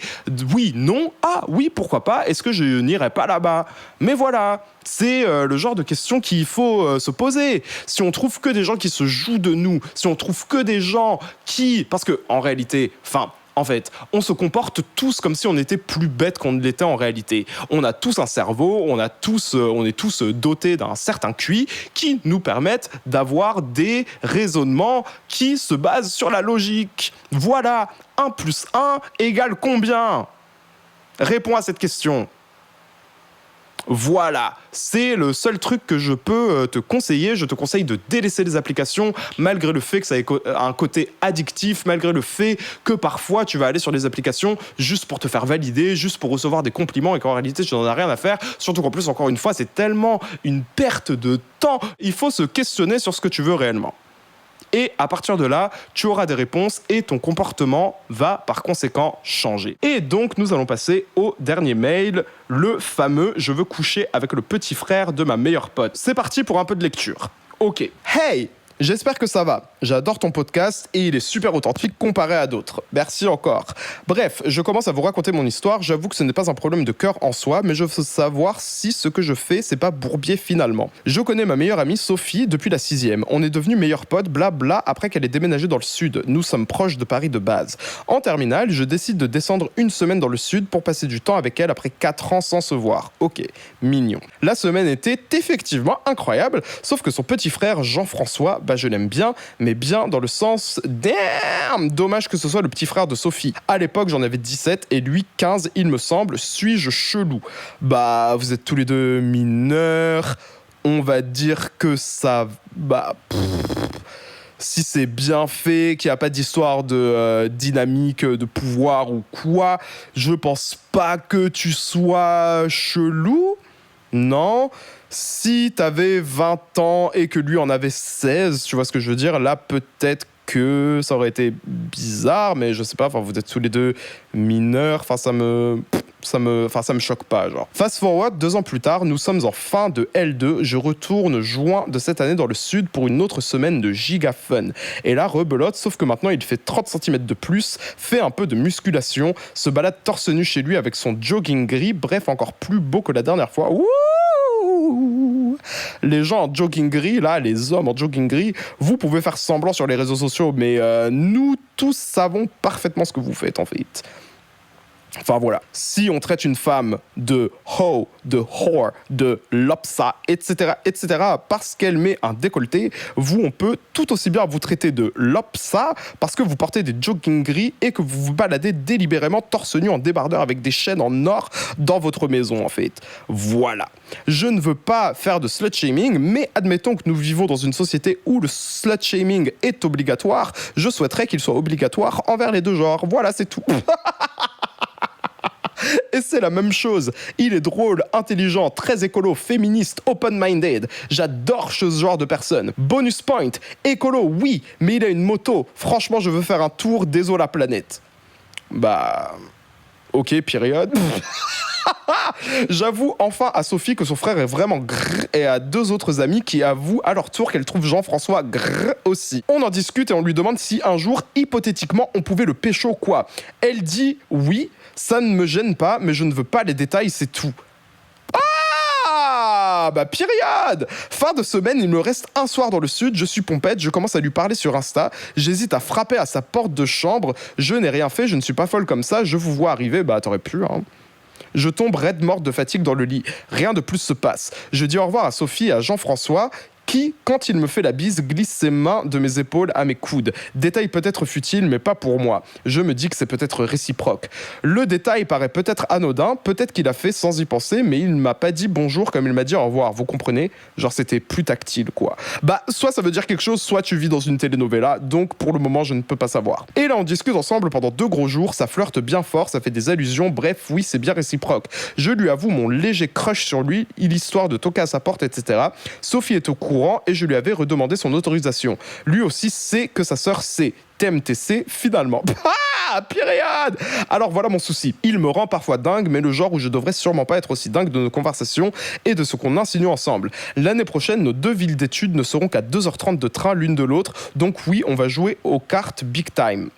Oui, non. Ah oui, pourquoi pas? Est-ce que je n'irai pas là-bas ?» Mais voilà, c'est le genre de questions qu'il faut se poser. Si on trouve que des gens qui se jouent de nous, si on trouve que des gens qui... Parce que, en réalité, en fait, on se comporte tous comme si on était plus bêtes qu'on ne l'était en réalité. On a tous un cerveau, on est tous dotés d'un certain QI qui nous permettent d'avoir des raisonnements qui se basent sur la logique. Voilà, 1 plus 1 égale combien? Réponds à cette question. Voilà, c'est le seul truc que je peux te conseiller. Je te conseille de délaisser les applications malgré le fait que ça ait un côté addictif, malgré le fait que parfois tu vas aller sur les applications juste pour te faire valider, juste pour recevoir des compliments et qu'en réalité tu n'en as rien à faire. Surtout qu'en plus, encore une fois, c'est tellement une perte de temps. Il faut se questionner sur ce que tu veux réellement. Et à partir de là, tu auras des réponses et ton comportement va par conséquent changer. Et donc, nous allons passer au dernier mail, le fameux « Je veux coucher avec le petit frère de ma meilleure pote ». C'est parti pour un peu de lecture. Ok. Hey! J'espère que ça va. J'adore ton podcast et il est super authentique comparé à d'autres. Merci encore. Bref, je commence à vous raconter mon histoire. J'avoue que ce n'est pas un problème de cœur en soi, mais je veux savoir si ce que je fais, c'est pas bourbier finalement. Je connais ma meilleure amie Sophie depuis la 6e. On est devenus meilleurs potes, blabla, après qu'elle ait déménagé dans le sud. Nous sommes proches de Paris de base. En terminale, je décide de descendre une semaine dans le sud pour passer du temps avec elle après 4 ans sans se voir. Ok, mignon. La semaine était effectivement incroyable, sauf que son petit frère Jean-François, je l'aime bien, mais bien dans le sens damn, dommage que ce soit le petit frère de Sophie. À l'époque, j'en avais 17 et lui 15, il me semble. Suis-je chelou? Vous êtes tous les deux mineurs. On va dire que ça... si c'est bien fait, qu'il n'y a pas d'histoire de dynamique, de pouvoir ou quoi, je pense pas que tu sois chelou. Non. Si t'avais 20 ans et que lui en avait 16, tu vois ce que je veux dire, là peut-être que ça aurait été bizarre, mais je sais pas, vous êtes tous les deux mineurs, ça me choque pas, genre. Fast forward, 2 ans plus tard, nous sommes en fin de L2, je retourne juin de cette année dans le sud pour une autre semaine de giga fun. Et là, rebelote, sauf que maintenant il fait 30 cm de plus, fait un peu de musculation, se balade torse nu chez lui avec son jogging gris, bref, encore plus beau que la dernière fois. Wouh! Les gens en jogging gris, là, les hommes en jogging gris, vous pouvez faire semblant sur les réseaux sociaux, mais nous tous savons parfaitement ce que vous faites en fait. Enfin voilà, si on traite une femme de hoe, de whore, de lopsa, etc., parce qu'elle met un décolleté, on peut tout aussi bien vous traiter de lopsa parce que vous portez des jogging gris et que vous vous baladez délibérément torse nu en débardeur avec des chaînes en or dans votre maison en fait. Voilà. Je ne veux pas faire de slut-shaming, mais admettons que nous vivons dans une société où le slut-shaming est obligatoire, je souhaiterais qu'il soit obligatoire envers les deux genres. Voilà, c'est tout. Et c'est la même chose. Il est drôle, intelligent, très écolo, féministe, open-minded. J'adore ce genre de personne. Bonus point, écolo, oui, mais il a une moto. Franchement, je veux faire un tour, désolé la planète. Ok, période. J'avoue enfin à Sophie que son frère est vraiment grrr et à 2 autres amis qui avouent à leur tour qu'elles trouvent Jean-François grrr aussi. On en discute et on lui demande si un jour, hypothétiquement, on pouvait le pécho quoi. Elle dit oui, ça ne me gêne pas, mais je ne veux pas les détails, c'est tout. Période. Fin de semaine, il me reste un soir dans le sud, je suis pompette, je commence à lui parler sur Insta, j'hésite à frapper à sa porte de chambre, je n'ai rien fait, je ne suis pas folle comme ça, je vous vois arriver, t'aurais pu, hein. Je tombe raide morte de fatigue dans le lit. Rien de plus se passe. Je dis au revoir à Sophie et à Jean-François qui, quand il me fait la bise, glisse ses mains de mes épaules à mes coudes. Détail peut-être futile, mais pas pour moi. Je me dis que c'est peut-être réciproque. Le détail paraît peut-être anodin, peut-être qu'il a fait sans y penser, mais il m'a pas dit bonjour comme il m'a dit au revoir. Vous comprenez? Genre c'était plus tactile, quoi. Soit ça veut dire quelque chose, soit tu vis dans une telenovela, donc pour le moment je ne peux pas savoir. Et là on discute ensemble pendant 2 gros jours, ça flirte bien fort, ça fait des allusions, bref, oui c'est bien réciproque. Je lui avoue mon léger crush sur lui, l'histoire de toquer à sa porte, etc. Sophie est au courant et je lui avais redemandé son autorisation. Lui aussi sait que sa sœur sait. TMTC, finalement. Période. Alors voilà mon souci. Il me rend parfois dingue, mais le genre où je devrais sûrement pas être aussi dingue de nos conversations et de ce qu'on insinue ensemble. L'année prochaine, nos 2 villes d'études ne seront qu'à 2h30 de train l'une de l'autre, donc oui, on va jouer aux cartes big time.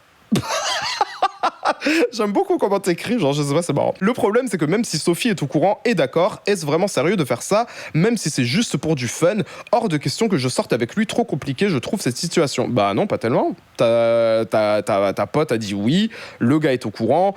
J'aime beaucoup comment t'écris, genre je sais pas, c'est marrant. Le problème c'est que même si Sophie est au courant et d'accord, est-ce vraiment sérieux de faire ça, même si c'est juste pour du fun? Hors de question que je sorte avec lui, trop compliqué je trouve cette situation. Non, pas tellement. Ta pote a dit oui, le gars est au courant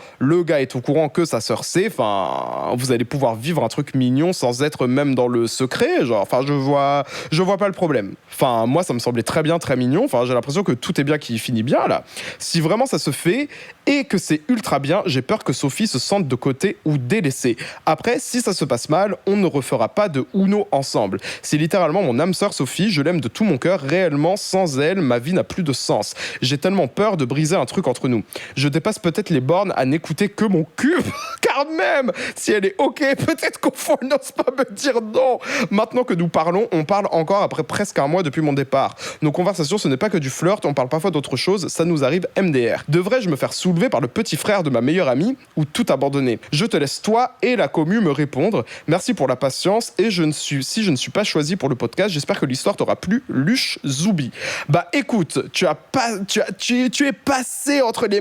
que sa sœur sait, enfin, vous allez pouvoir vivre un truc mignon sans être même dans le secret, genre, enfin, je vois pas le problème. Enfin, moi, ça me semblait très bien, très mignon, enfin, j'ai l'impression que tout est bien qui finit bien, là. Si vraiment ça se fait, et que c'est ultra bien, j'ai peur que Sophie se sente de côté ou délaissée. Après, si ça se passe mal, on ne refera pas de Uno ensemble. C'est littéralement mon âme sœur Sophie, je l'aime de tout mon cœur, réellement, sans elle, ma vie n'a plus de sens. J'ai tellement peur de briser un truc entre nous. Je dépasse peut-être les bornes à n'écouter que mon cul, car même si elle est ok, peut-être qu'au fond, elle n'ose pas me dire non. Maintenant que nous parlons, on parle encore après presque un mois depuis mon départ. Nos conversations, ce n'est pas que du flirt, on parle parfois d'autre chose, ça nous arrive MDR. Devrais-je me faire soulever par le petit frère de ma meilleure amie ou tout abandonner? Je te laisse toi et la commu me répondre. Merci pour la patience et si je ne suis pas choisi pour le podcast, j'espère que l'histoire t'aura plu. Luche Zoubi. Bah écoute, tu es passé entre les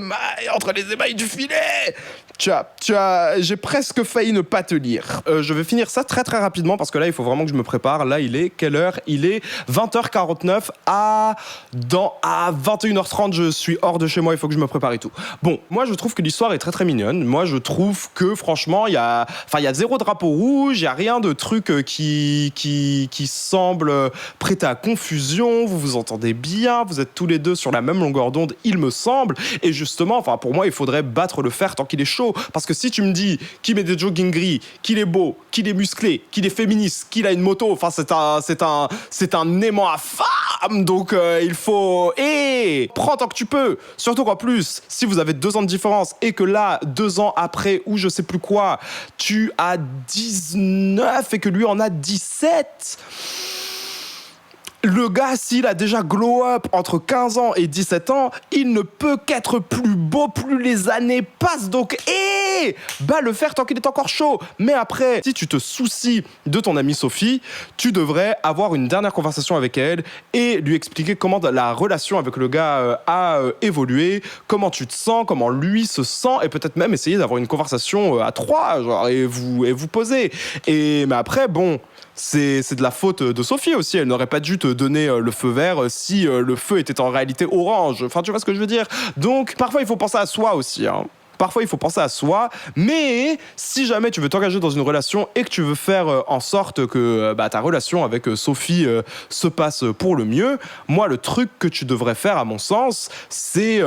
émailles du filet. J'ai presque failli ne pas te lire. Je vais finir ça très très rapidement parce que là il faut vraiment que je me prépare. Là il est quelle heure? Il est 20h49 à 21h30 je suis hors de chez moi, il faut que je me prépare et tout. Bon, moi je trouve que l'histoire est très très mignonne. Moi je trouve que franchement il y a zéro drapeau rouge, il y a rien de truc qui semble prêter à confusion. Vous vous entendez bien, vous êtes tous les deux sur la même longueur d'onde, il me semble. Et justement, enfin pour moi il faudrait battre le fer tant qu'il est chaud. Parce que si tu me dis qu'il met des jogging gris, qu'il est beau, qu'il est musclé, qu'il est féministe, qu'il a une moto, enfin c'est un aimant à femme, donc il faut prends tant que tu peux. Surtout qu'en plus, si vous avez 2 ans de différence et que là 2 ans après ou je sais plus quoi, tu as 19 et que lui en a 17. Le gars, s'il a déjà glow up entre 15 ans et 17 ans, il ne peut qu'être plus beau plus les années passent. Donc, bat le fer tant qu'il est encore chaud. Mais après, si tu te soucies de ton amie Sophie, tu devrais avoir une dernière conversation avec elle et lui expliquer comment la relation avec le gars a évolué, comment tu te sens, comment lui se sent, et peut-être même essayer d'avoir une conversation à 3, genre, et vous poser. Mais après, bon... C'est de la faute de Sophie aussi. Elle n'aurait pas dû te donner le feu vert si le feu était en réalité orange. Enfin, tu vois ce que je veux dire? Donc, parfois, il faut penser à soi aussi, hein. Parfois, il faut penser à soi, mais si jamais tu veux t'engager dans une relation et que tu veux faire en sorte que ta relation avec Sophie se passe pour le mieux, moi, le truc que tu devrais faire, à mon sens, c'est...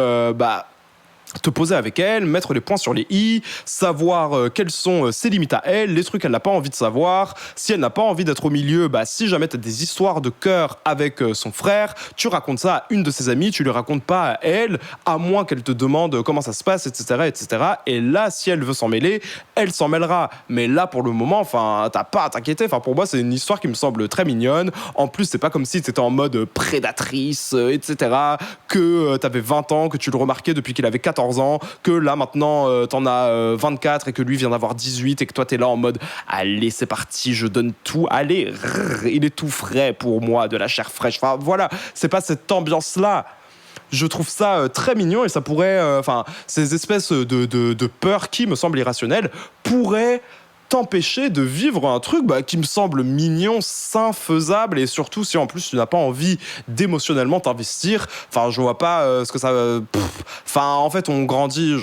te poser avec elle, mettre les points sur les i, savoir quelles sont ses limites à elle, les trucs qu'elle n'a pas envie de savoir. Si elle n'a pas envie d'être au milieu, si jamais tu as des histoires de cœur avec son frère, tu racontes ça à une de ses amies, tu lui racontes pas à elle, à moins qu'elle te demande comment ça se passe, etc., etc. Et là, si elle veut s'en mêler, elle s'en mêlera. Mais là, pour le moment, t'as pas à t'inquiéter. Pour moi, c'est une histoire qui me semble très mignonne. En plus, c'est pas comme si t'étais en mode prédatrice, etc., que t'avais 20 ans, que tu le remarquais depuis qu'il avait 14 ans, que là maintenant t'en as 24 et que lui vient d'avoir 18 et que toi t'es là en mode allez c'est parti, je donne tout, allez, il est tout frais pour moi, de la chair fraîche. Enfin voilà, c'est pas cette ambiance là. Je trouve ça très mignon et ça pourrait, ces espèces de peurs qui me semblent irrationnelles pourraient t'empêcher de vivre un truc qui me semble mignon, sain, faisable, et surtout si en plus tu n'as pas envie d'émotionnellement t'investir. Enfin, je vois pas ce que ça... en fait, on grandit.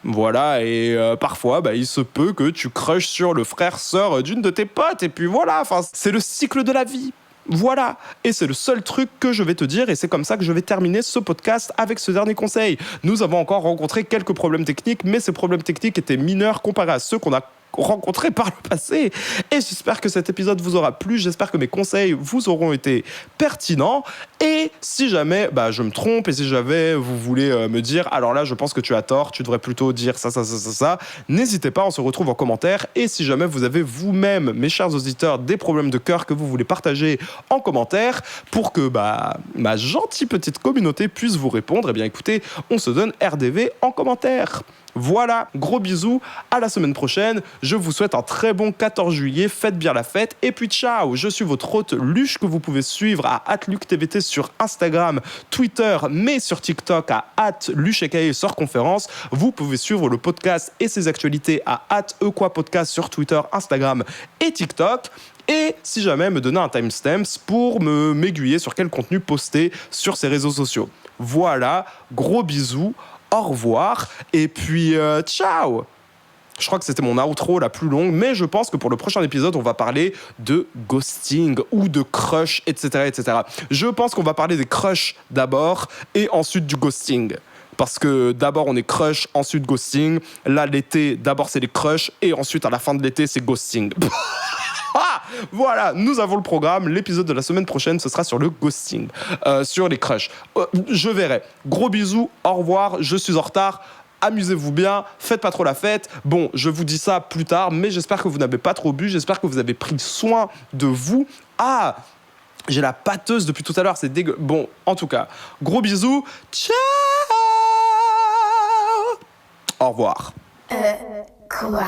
Voilà, et parfois, il se peut que tu crushes sur le frère-sœur d'une de tes potes, et puis voilà, c'est le cycle de la vie. Voilà, et c'est le seul truc que je vais te dire, et c'est comme ça que je vais terminer ce podcast avec ce dernier conseil. Nous avons encore rencontré quelques problèmes techniques, mais ces problèmes techniques étaient mineurs comparés à ceux qu'on a rencontrés par le passé, et j'espère que cet épisode vous aura plu, j'espère que mes conseils vous auront été pertinents, et si jamais je me trompe, et si jamais vous voulez me dire alors là je pense que tu as tort, tu devrais plutôt dire ça, n'hésitez pas, on se retrouve en commentaire, et si jamais vous avez vous-même, mes chers auditeurs, des problèmes de cœur que vous voulez partager en commentaire pour que ma gentille petite communauté puisse vous répondre, écoutez, on se donne RDV en commentaire. Voilà, gros bisous, à la semaine prochaine, je vous souhaite un très bon 14 juillet, faites bien la fête, et puis ciao, je suis votre hôte Luche, que vous pouvez suivre à @luctvt sur Instagram, Twitter, mais sur TikTok à @luche sort conférence, vous pouvez suivre le podcast et ses actualités à @equapodcast sur Twitter, Instagram et TikTok, et si jamais me donner un timestamp pour m'aiguiller sur quel contenu poster sur ces réseaux sociaux. Voilà, gros bisous, au revoir, et puis ciao. Je crois que c'était mon outro la plus longue, mais je pense que pour le prochain épisode, on va parler de ghosting ou de crush, etc., etc. Je pense qu'on va parler des crushs d'abord et ensuite du ghosting. Parce que d'abord on est crush, ensuite ghosting. Là, l'été, d'abord c'est les crushs et ensuite à la fin de l'été, c'est ghosting. Ah, voilà, nous avons le programme. L'épisode de la semaine prochaine, ce sera sur le ghosting, sur les crushs. Je verrai. Gros bisous, au revoir, je suis en retard. Amusez-vous bien, faites pas trop la fête. Bon, je vous dis ça plus tard, mais j'espère que vous n'avez pas trop bu, j'espère que vous avez pris soin de vous. Ah, j'ai la pâteuse depuis tout à l'heure, c'est dégueu. Bon, en tout cas, gros bisous, ciao. Au revoir. Quoi?